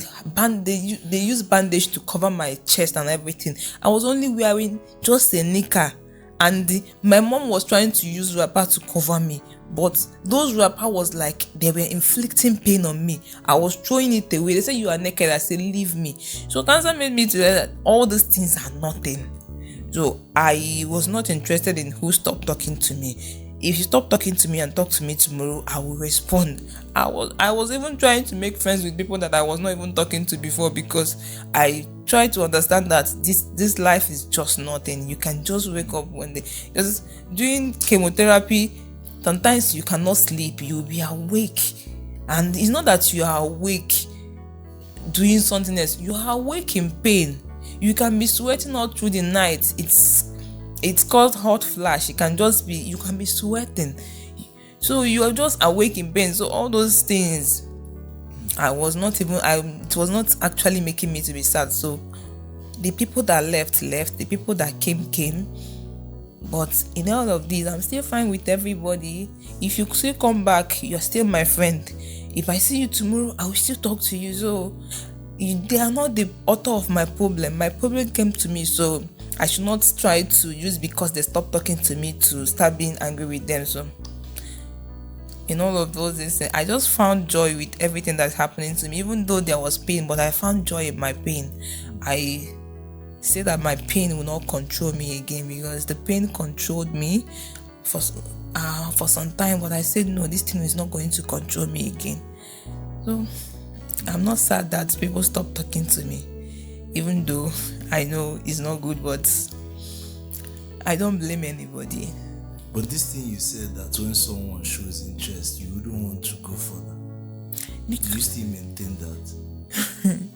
used bandage to cover my chest and everything. I was only wearing just a knicker, and my mom was trying to use wrapper to cover me. But those wrapper was like they were inflicting pain on me. I was throwing it away. They said, you are naked. I said, leave me. So cancer made me to realize that all these things are nothing. So I was not interested in who stopped talking to me. If you stop talking to me and talk to me tomorrow, I will respond. I was even trying to make friends with people that I was not even talking to before, because I try to understand that this life is just nothing. You can just wake up one day. Just doing chemotherapy, sometimes you cannot sleep. You'll be awake, and it's not that you are awake doing something else. You are awake in pain. You can be sweating all through the night. It's called hot flash. You can be sweating. So you are just awake in pain. So all those things, it was not actually making me to be sad. So the people that left. The people that came. But in all of this, I'm still fine with everybody. If you still come back, you're still my friend. If I see you tomorrow, I will still talk to you. So they are not the author of my problem. My problem came to me, so I should not try to use because they stopped talking to me to start being angry with them. So in all of those things, I just found joy with everything that's happening to me, even though there was pain. But I found joy in my pain. I say that my pain will not control me again, because the pain controlled me for some time. But I said, no, this thing is not going to control me again. So I'm not sad that people stop talking to me, even though I know it's not good, but I don't blame anybody. But this thing you said, that when someone shows interest, you wouldn't want to go further. Do you still maintain that?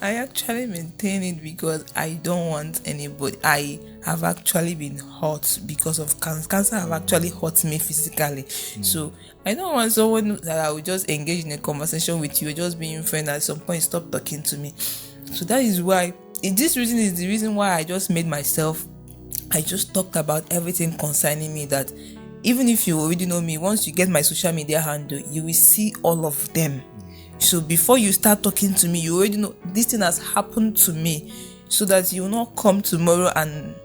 I actually maintain it because I don't want anybody. I have actually been hurt because of cancer. Cancer have actually hurt me physically. So I don't want someone that I will just engage in a conversation with you, just being friends, at some point stop talking to me. So that is why, this reason is the reason why I just talked about everything concerning me, that even if you already know me, once you get my social media handle, you will see all of them. So before you start talking to me, you already know this thing has happened to me, so that you will not come tomorrow and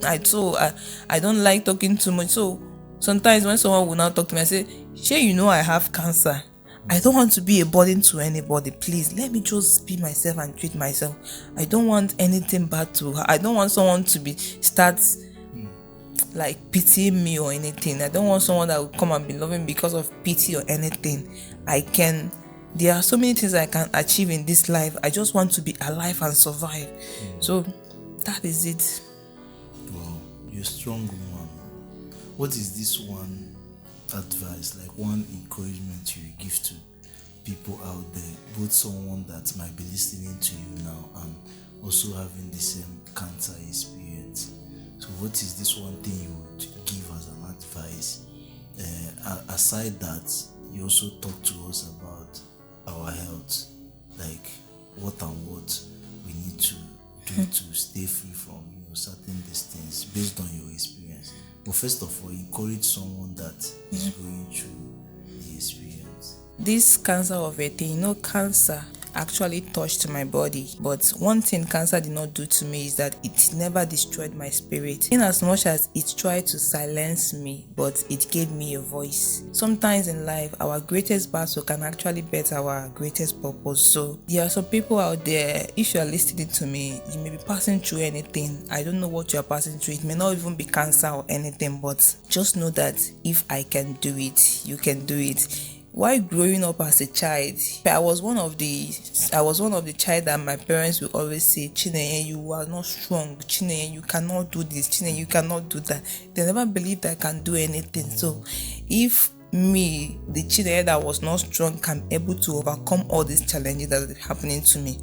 I don't like talking too much. So sometimes when someone will now talk to me, I say, "Shay, you know I have cancer. I don't want to be a burden to anybody. Please let me just be myself and treat myself. I don't want anything bad to her. I don't want someone to start like pitying me or anything. I don't want someone that will come and be loving because of pity or anything. There are so many things I can achieve in this life. I just want to be alive and survive." So that is it. Wow, you're a strong woman. What is this one advice, like one encouragement you give to people out there, both someone that might be listening to you now and also having the same cancer experience? So what is this one thing you would give as an advice? Aside that, you also talk to us about our health, like what and what we need to do to stay free from certain these things based on your experience. But first of all, encourage someone that is going through the experience. This cancer of a thing, cancer actually touched my body, but one thing cancer did not do to me is that it never destroyed my spirit, in as much as it tried to silence me, but it gave me a voice. Sometimes in life, our greatest battle can actually bet our greatest purpose. So there are some people out there, if you are listening to me, you may be passing through anything. I don't know what you are passing through. It may not even be cancer or anything, but just know that if I can do it, you can do it. While growing up as a child, I was one of the child that my parents would always say, "Chineye, you are not strong. Chineye, you cannot do this. Chineye, you cannot do that." They never believed I can do anything. So if me, the Chineye that was not strong, can able to overcome all these challenges that are happening to me,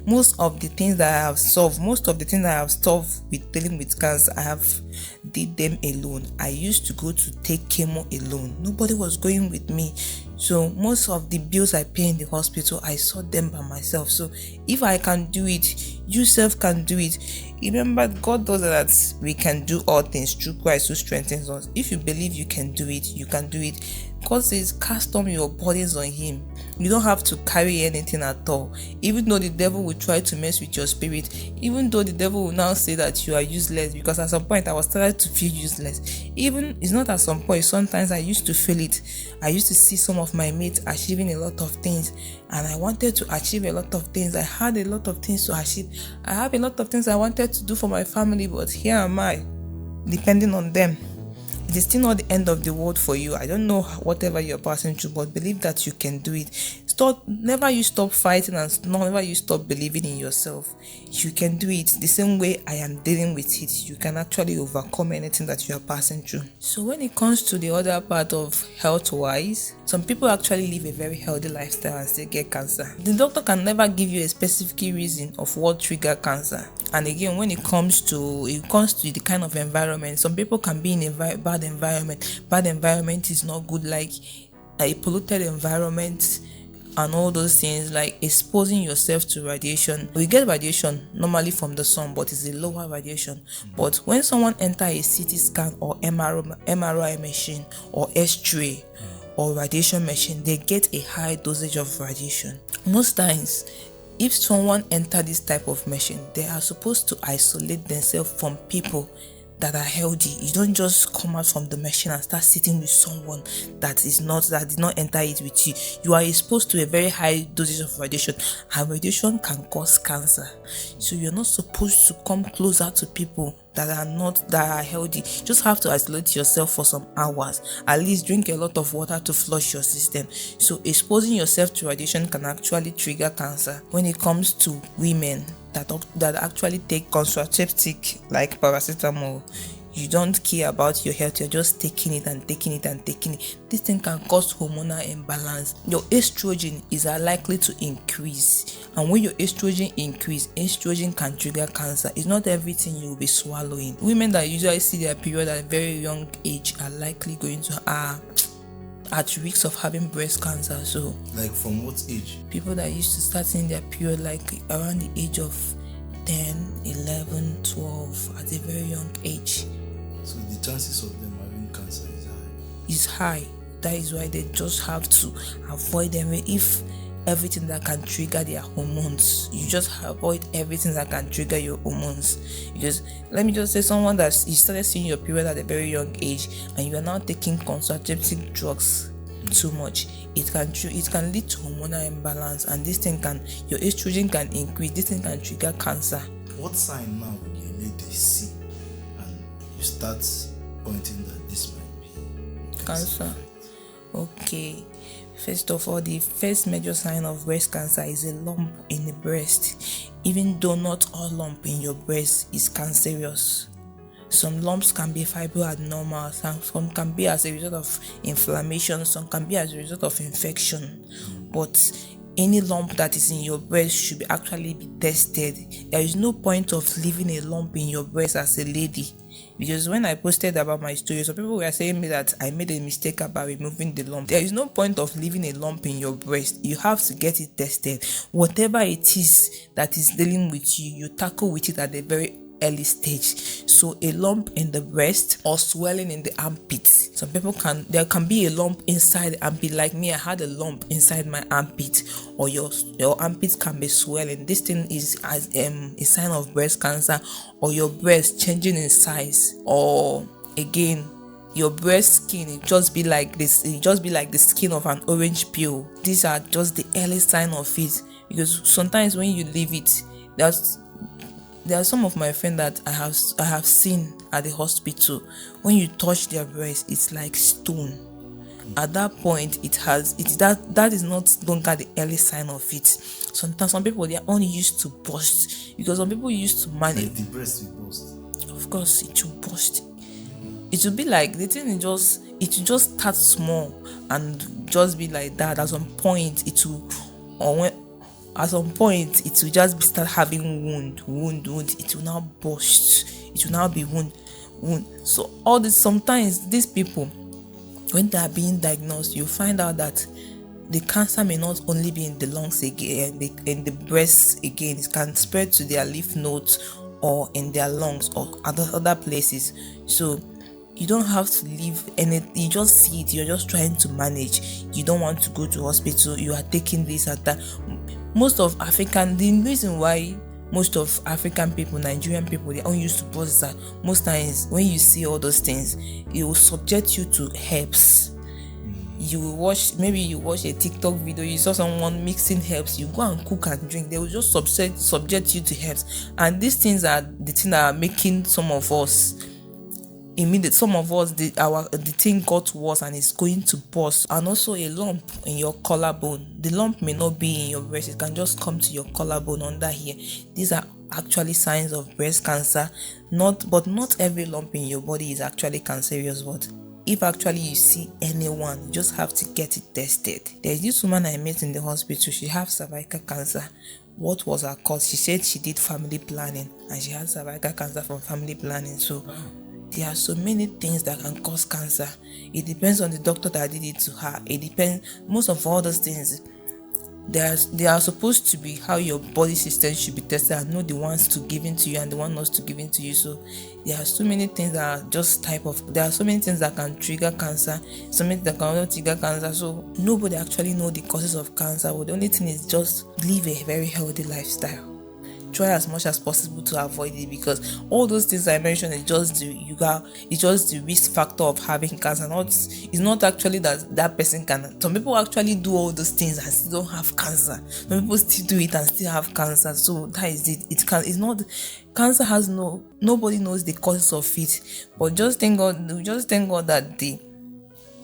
most of the things that I have solved with dealing with cancer, I have did them alone. I used to go to take chemo alone. Nobody was going with me. So most of the bills I pay in the hospital, I saw them by myself. So if I can do it, you self can do it. Remember, God does that we can do all things through Christ who strengthens us. If you believe you can do it, you can do it. God says, cast all your burdens on Him. You don't have to carry anything at all. Even though the devil will try to mess with your spirit, even though the devil will now say that you are useless, because at some point I was started to feel useless. Even, it's not at some point, sometimes I used to feel it. I used to see some of my mates achieving a lot of things, and I wanted to achieve a lot of things. I had a lot of things to achieve. I have a lot of things I wanted to do for my family, but here am I, depending on them. It is still not the end of the world for you. I don't know whatever you're passing through, but believe that you can do it. Never you stop fighting, and never you stop believing in yourself. You can do it. The same way I am dealing with it, you can actually overcome anything that you are passing through. So when it comes to the other part of health-wise, some people actually live a very healthy lifestyle and still get cancer. The doctor can never give you a specific reason of what triggered cancer. And again, when it comes to the kind of environment, some people can be in a bad environment. Bad environment is not good, like a polluted environment and all those things, like exposing yourself to radiation. We get radiation normally from the sun, but it's a lower radiation. But when someone enters a CT scan or MRI machine or X-ray or radiation machine, they get a high dosage of radiation. Most times, if someone enters this type of machine, they are supposed to isolate themselves from people that are healthy. You don't just come out from the machine and start sitting with someone that did not enter it with you. You are exposed to a very high dosage of radiation, and radiation can cause cancer. So you're not supposed to come closer to people that are healthy. You just have to isolate yourself for some hours. At least drink a lot of water to flush your system. So exposing yourself to radiation can actually trigger cancer. When it comes to women that actually take contraceptive like paracetamol, you don't care about your health, you're just taking it. This thing can cause hormonal imbalance. Your estrogen is likely to increase, and when your estrogen increase, estrogen can trigger cancer. It's not everything you will be swallowing. Women that usually see their period at a very young age are likely going to at risk of having breast cancer. So like from what age? People that used to start seeing their period like around the age of 10, 11, 12, at a very young age. So the chances of them having cancer is high. Is high. That is why they just have to avoid them. If everything that can trigger their hormones. You just avoid everything that can trigger your hormones. Because let me just say, someone that you started seeing your period at a very young age and you are now taking contraceptive drugs too much, it can lead to hormonal imbalance, and this thing can, your estrogen can increase. This thing can trigger cancer. What sign now will your lady see and you start pointing that this might be cancer? Okay, first of all, the first major sign of breast cancer is a lump in the breast. Even though not all lump in your breast is cancerous, some lumps can be fibroabnormal, some can be as a result of inflammation, some can be as a result of infection. But any lump that is in your breast should actually be tested. There is no point of leaving a lump in your breast as a lady, because when I posted about my story, some people were saying me that I made a mistake about removing the lump. There is no point of leaving a lump in your breast. You have to get it tested. Whatever it is that is dealing with you, you tackle with it at the very early stage. So a lump in the breast or swelling in the armpit. Some people there can be a lump inside the armpit. Like me, I had a lump inside my armpit, or your armpit can be swelling. This thing is as a sign of breast cancer. Or your breast changing in size, or again your breast skin, it just be like this, it just be like the skin of an orange peel. These are just the early sign of it, because sometimes when you leave it, there are some of my friends that I have seen at the hospital. When you touch their breast, it's like stone. At that point, that is not longer the early sign of it. Sometimes some people, they are only used to burst, because some people used to manage. Like the breast will burst. Of course, it will burst. It will be like the thing it will just start small and just be like that. At some point, it will start having wound. It will now burst. It will now be wound. So all this, sometimes these people, when they are being diagnosed, you find out that the cancer may not only be in the lungs again, in the breasts again. It can spread to their lymph nodes or in their lungs or other places. So you don't have to leave anything. You just see it. You're just trying to manage. You don't want to go to hospital. You are taking this and that. The reason why most of African people, Nigerian people, they are used to burst that most times when you see all those things, it will subject you to herbs. You watch a TikTok video, you saw someone mixing herbs, you go and cook and drink, they will just subject you to herbs. And these things are the things that are making some of us, the thing got worse and it's going to burst. And also a lump in your collarbone. The lump may not be in your breast, it can just come to your collarbone under here. These are actually signs of breast cancer. Not every lump in your body is actually cancerous. But if actually you see anyone, you just have to get it tested. There's this woman I met in the hospital. She has cervical cancer. What was her cause? She said she did family planning and she had cervical cancer from family planning. So there are so many things that can cause cancer. It depends on the doctor that did it to her. It depends. Most of all those things, they are supposed to be how your body system should be tested, and know the ones to give into you and the one not to give into you. So there are so many things that are just there are so many things that can trigger cancer, so many that cannot trigger cancer. So nobody actually know the causes of cancer. But the only thing is just live a very healthy lifestyle. Try as much as possible to avoid it, because all those things I mentioned is just the risk factor of having cancer. It's not actually that person can. Some people actually do all those things and still don't have cancer. Some people still do it and still have cancer. So that is it. It's not cancer has nobody knows the causes of it. But just thank God that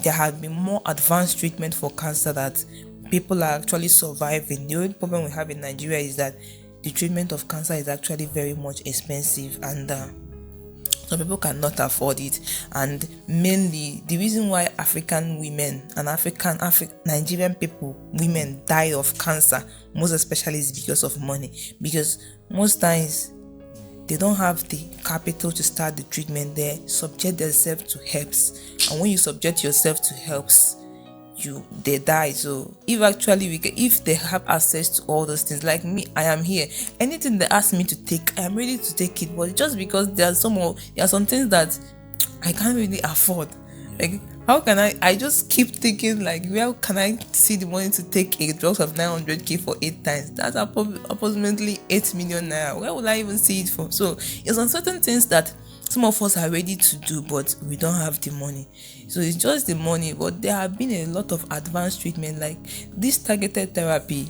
there have been more advanced treatment for cancer that people are actually surviving. The only problem we have in Nigeria is that the treatment of cancer is actually very much expensive, and some people cannot afford it. And mainly the reason why African women and Nigerian women die of cancer, most especially, is because of money. Because most times they don't have the capital to start the treatment. They subject themselves to herbs, and when you subject yourself to herbs, they die. So if they have access to all those things, like me, I am here, anything they ask me to take, I am ready to take it. But just because there are some things that I can't really afford. Like How can I just keep thinking like, where can I see the money to take a drugs of 900k for 8 times? That's approximately 8 million naira. Where will I even see it from? So it's on certain things that some of us are ready to do, but we don't have the money. So it's just the money. But there have been a lot of advanced treatment like this targeted therapy.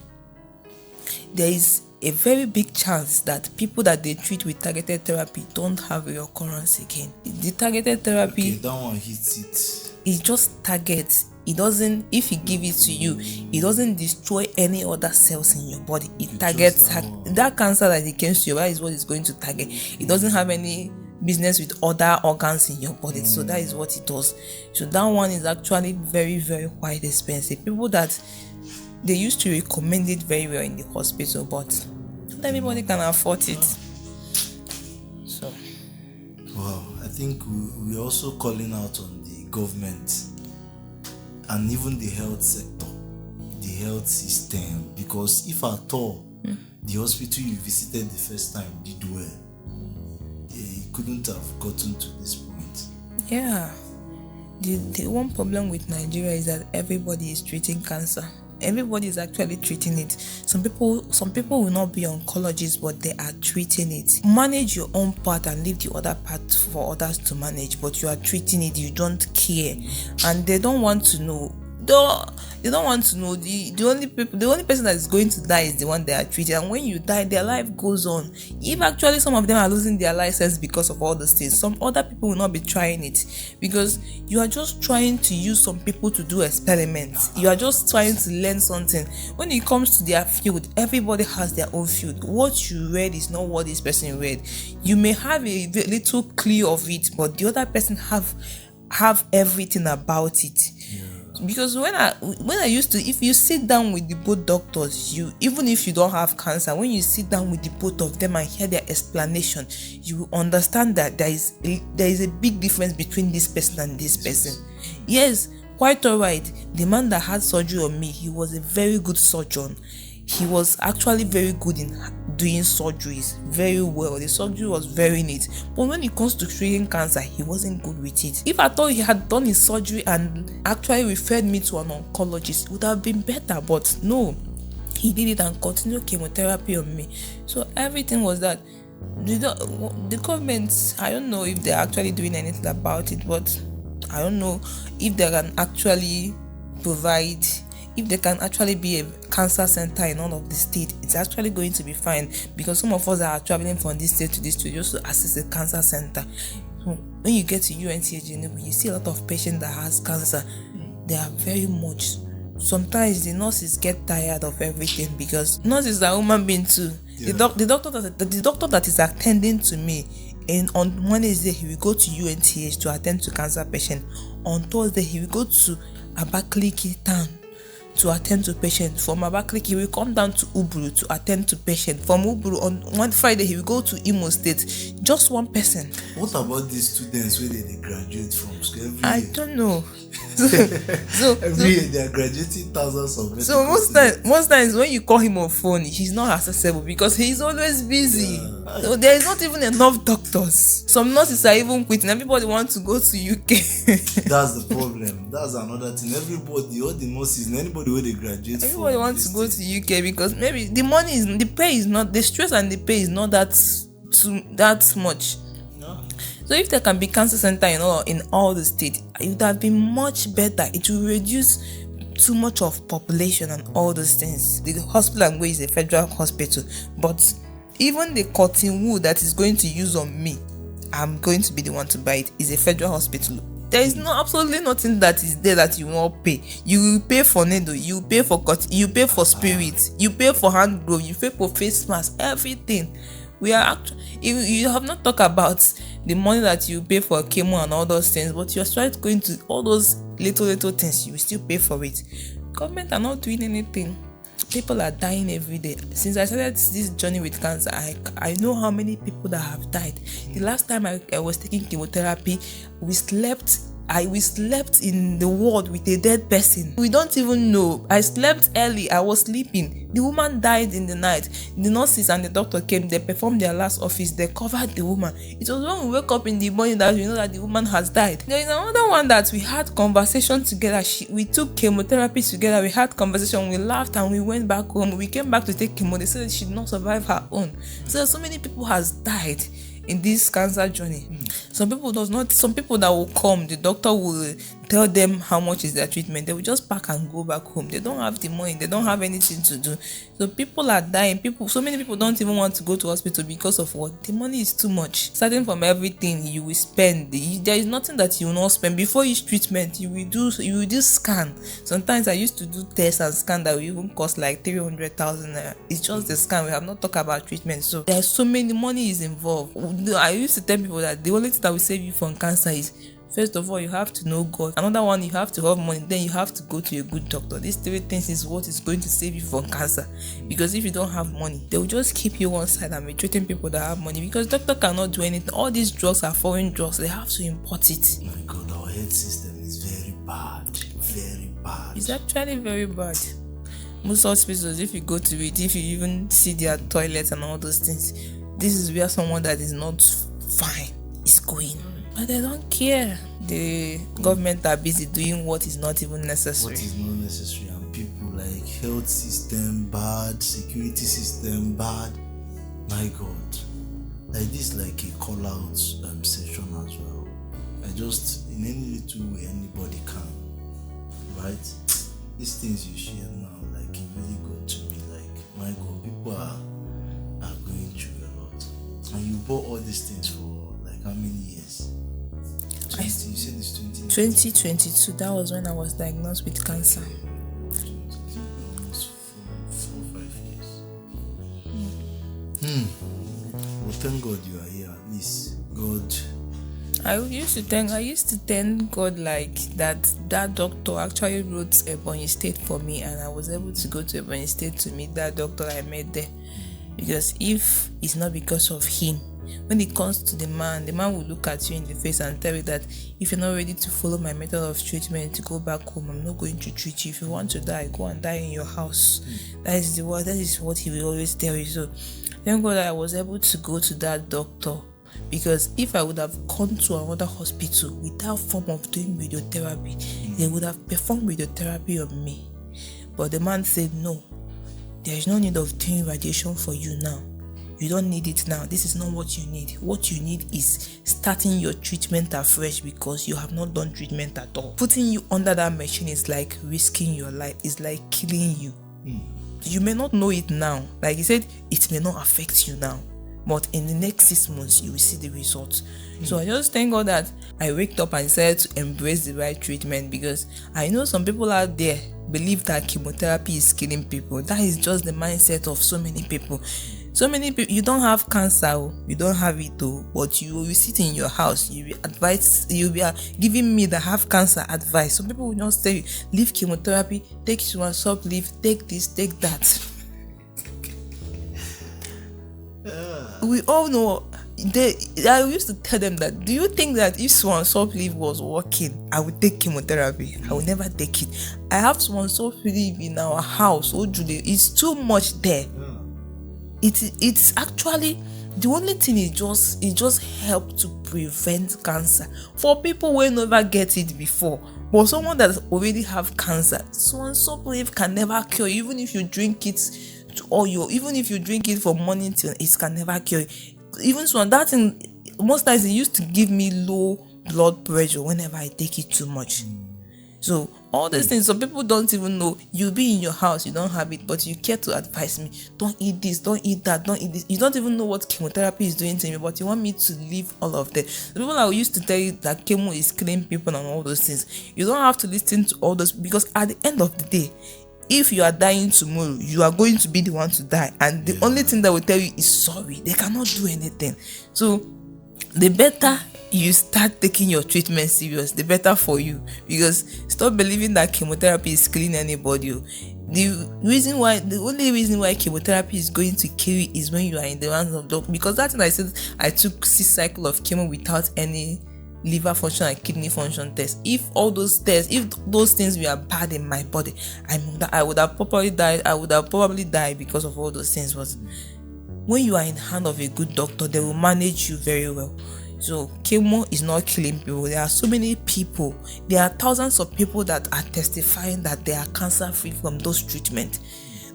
There is a very big chance that people that they treat with targeted therapy don't have reoccurrence again. The targeted therapy, Okay, that one hits it. it just targets. It doesn't, if he give it to you, it doesn't destroy any other cells in your body. It targets that cancer that it came to you. That is what it's going to target. It doesn't have any business with other organs in your body. So that is what it does. So that one is actually very, very quite expensive. People that they used to recommend it very well in the hospital, but not everybody can afford it. So Wow, I think we're also calling out on the government and even the health sector, the health system, because if at all the hospital you visited the first time did well, you couldn't have gotten to this point. yeah, the one problem with Nigeria is that everybody is treating cancer. Everybody is actually treating it. Some people will not be oncologists, but they are treating it. Manage your own part and leave the other part for others to manage, but you are treating it. You don't care, and they don't want to know. They don't want to know. The only person that is going to die is the one they are treating. And when you die, their life goes on. If actually some of them are losing their license because of all those things, some other people will not be trying it, because you are just trying to use some people to do experiments. You are just trying to learn something. When it comes to their field, everybody has their own field. What you read is not what this person read. You may have a little clue of it, but the other person have everything about it. Because when I used to, if you sit down with the both doctors, even if you don't have cancer, when you sit down with the both of them and hear their explanation, you will understand that there is a big difference between this person and this person. Yes, quite alright. The man that had surgery on me, he was a very good surgeon. He was actually very good in doing surgeries very well. The surgery was very neat. But when it comes to treating cancer, he wasn't good with it. If I thought he had done his surgery and actually referred me to an oncologist, it would have been better. But no, he did it and continued chemotherapy on me. So everything was that. The government, I don't know if they're actually doing anything about it, but I don't know if they can actually provide, if there can actually be a cancer center in all of the state. It's actually going to be fine, because some of us are traveling from this state to this state just to access a cancer center. So when you get to UNTH, you see a lot of patients that has cancer. They are very much. Sometimes the nurses get tired of everything, because nurses are human beings too. Yeah. The doctor that is attending to me, and on Wednesday he will go to UNTH to attend to cancer patient. On Thursday he will go to Abakaliki town to attend to patient. From Abakaliki he will come down to Uburu to attend to patient. From Uburu on one Friday he will go to Imo State. Just one person. What about these students where they graduate from school every year? I don't know. So every year they are graduating thousands of medical so most times when you call him on phone, he's not accessible because he's always busy. Yeah. So there is not even enough doctors. Some nurses are even quitting. Everybody wants to go to UK. That's the problem. That's another thing. Everybody, all the nurses, anybody where they graduate, everybody wants to go to UK because maybe the pay is not, the stress and the pay is not that much. So if there can be cancer center in all the state, it would have been much better. It will reduce too much of population and all those things. The hospital I'm going is a federal hospital, but even the cotton wool that is going to use on me, I'm going to be the one to buy it, is a federal hospital. There is absolutely nothing that is there that you won't pay. You will pay for needle, you pay for cotton, you pay for spirit, you pay for hand glove, you pay for face mask, everything. We are actually, you have not talked about the money that you pay for chemo and all those things, but you're trying to go into all those little things, you will still pay for it. Government are not doing anything. People are dying every day. Since I started this journey with cancer, I know how many people that have died. The last time I was taking chemotherapy, we slept we slept in the ward with a dead person. We don't even know. I slept early. I was sleeping. The woman died in the night. The nurses and the doctor came. They performed their last office. They covered the woman. It was when we wake up in the morning that we know that the woman has died. There is another one that we had conversation together. We took chemotherapy together. We had conversation. We laughed and we went back home. We came back to take chemo. They said she did not survive her own. So many people has died in this cancer journey. Some people that will come, the doctor will tell them how much is their treatment. They will just pack and go back home. They don't have the money. They don't have anything to do. So people are dying. So many people don't even want to go to hospital because of what? The money is too much. Starting from everything you will spend. There is nothing that you will not spend. Before each treatment, you will do scan. Sometimes I used to do tests and scan that will even cost like 300,000 naira. It's just the scan. We have not talked about treatment. So there's so many money is involved. I used to tell people that the only thing that will save you from cancer is, first of all, you have to know God. Another one, you have to have money. Then you have to go to a good doctor. These three things is what is going to save you from cancer. Because if you don't have money, they will just keep you one side and be treating people that have money. Because doctor cannot do anything. All these drugs are foreign drugs. They have to import it. My God, our health system is very bad. Very bad. It's actually very bad. Most hospitals, if you go to it, if you even see their toilets and all those things, this is where someone that is not fine is going. But they don't care. The government are busy doing what is not even necessary. What is not necessary, and people like health system bad, security system bad. My God, like this, like a call out session as well. I just in any little way anybody can, right? These things you share now, like it really got to me. Like my God, people are going through a lot, and you bought all these things for like how many years? You said it's 2022. That was when I was diagnosed with cancer. Almost 4 or 5 years. Well, thank God you are here. At least God. I used to thank God like that doctor actually wrote Ebonyi State for me, and I was able to go to Ebonyi State to meet that doctor I met there. Because if it's not because of him, when it comes to the man will look at you in the face and tell you that if you're not ready to follow my method of treatment, to go back home, I'm not going to treat you. If you want to die, go and die in your house. That is what he will always tell you. So thank God that I was able to go to that doctor, because if I would have gone to another hospital without form of doing radiotherapy, they would have performed radiotherapy on me. But the man said, no, there is no need of doing radiation for you now. You don't need it now. This is not what you need. What you need is starting your treatment afresh, because you have not done treatment at all. Putting you under that machine is like risking your life. It's like killing you. You may not know it now. Like he said, it may not affect you now, but in the next 6 months, you will see the results. So I just thank God that I waked up and decided to embrace the right treatment, because I know some people out there believe that chemotherapy is killing people. That is just the mindset of so many people. So many people, you don't have cancer, you don't have it though, but you will sit in your house, you will advise, you will be giving me that have cancer advice. Some people will just say, leave chemotherapy, take swap leave, take this, take that. We all know. I used to tell them that, do you think that if swap leave was working, I would take chemotherapy? I will never take it. I have swap leave in our house. Oh, Julie, it's too much there. It's actually the only thing is just help to prevent cancer for people who never get it before. But someone that already have cancer, swap leave can never cure. Even if you drink it even if you drink it from morning till it can never cure. Even so, that thing most times it used to give me low blood pressure whenever I take it too much. So all these things, some people don't even know. You'll be in your house, you don't have it, but you care to advise me, don't eat this, don't eat that, don't eat this. You don't even know what chemotherapy is doing to me, but you want me to leave all of that. The people that used to tell you that chemo is killing people and all those things, you don't have to listen to all those, because at the end of the day, if you are dying tomorrow, you are going to be the one to die, and the only thing that will tell you is sorry. They cannot do anything. So the better you start taking your treatment serious, the better for you, because stop believing that chemotherapy is killing anybody. The only reason why chemotherapy is going to kill you is when you are in the hands of doctor. Because that's what I said, I took 6 cycles of chemo without any liver function and kidney function tests. If all those tests, if those things were bad in my body, I would have probably died. I would have probably died because of all those things. But when you are in the hand of a good doctor, they will manage you very well. So chemo is not killing people. There are so many people. There are thousands of people that are testifying that they are cancer free from those treatments.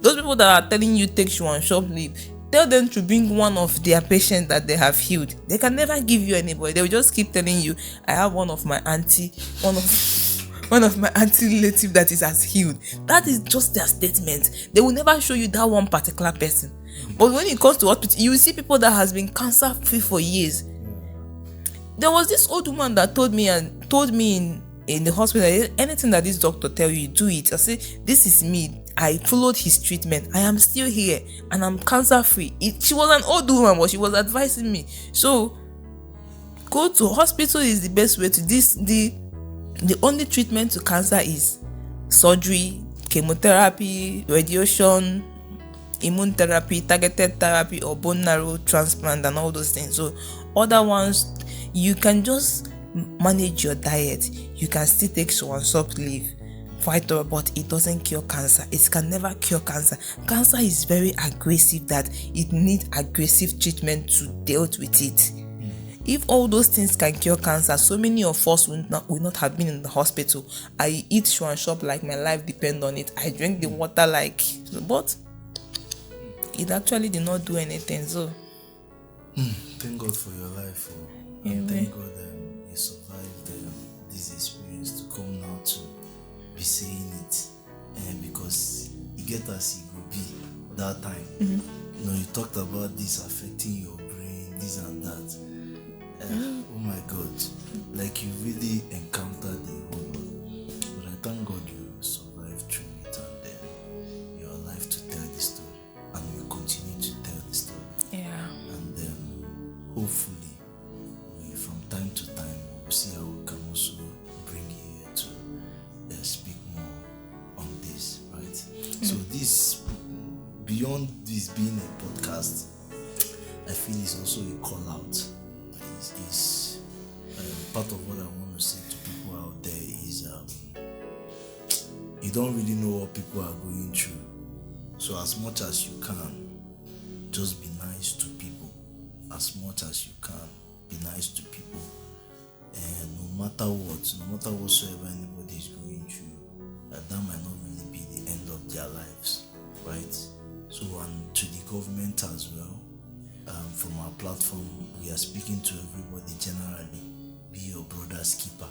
Those people that are telling you take short leave, tell them to bring one of their patients that they have healed. They can never give you anybody. They will just keep telling you, I have one of my auntie relative that is as healed. That is just their statement. They will never show you that one particular person. But when it comes to hospital, you will see people that has been cancer free for years. There was this old woman that told me in the hospital, anything that this doctor tell you, do it. I say, this is me. I followed his treatment. I am still here and I'm cancer free. She was an old woman, but she was advising me. So go to hospital is the best way to this. The only treatment to cancer is surgery, chemotherapy, radiation, immune therapy, targeted therapy, or bone marrow transplant and all those things. So other ones, you can just manage your diet. You can still take short leave, fight over, but it doesn't cure cancer. It can never cure cancer. Cancer is very aggressive that it needs aggressive treatment to deal with it. If all those things can cure cancer, so many of us will not have been in the hospital. I eat shop like my life depends on it. I drink the water like, but it actually did not do anything. So thank God for your life. And thank God you survived this experience to come now to be saying it. Because you get as it will be that time. You talked about this affecting your brain, this and that. Oh my God, like you really encountered the whole lot. But I thank God you survived through it, and then you're alive to tell the story, and you continue to tell the story. Yeah. And then hopefully, from time to time, we'll see how we can also bring you here to speak more on this, right? So this, beyond this being a podcast, I feel it's also a call out. Is part of what I want to say to people out there is you don't really know what people are going through. So as much as you can, just be nice to people. As much as you can, be nice to people. And no matter whatsoever anybody is going through, that might not really be the end of their lives, right? So, and to the government as well, from our platform, we are speaking to everybody generally. Be your brother's keeper.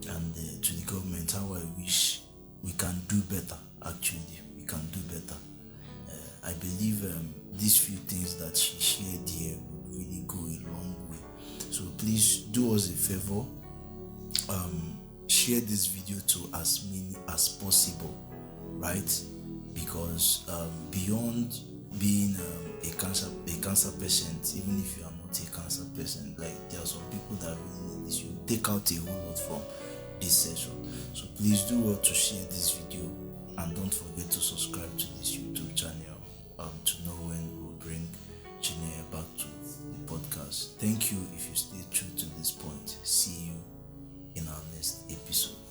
And to the government, how I wish we can do better. Actually, we can do better. I believe these few things that she shared here would really go a long way. So please do us a favor. Share this video to as many as possible, right? Because beyond being a cancer patient, even if you are not a cancer patient, like there are some people that really need this. You take out a whole lot from this session. So please do well to share this video, and don't forget to subscribe to this YouTube channel to know when we'll bring Chineye back to the podcast. Thank you if you stay true to this point. See you in our next episode.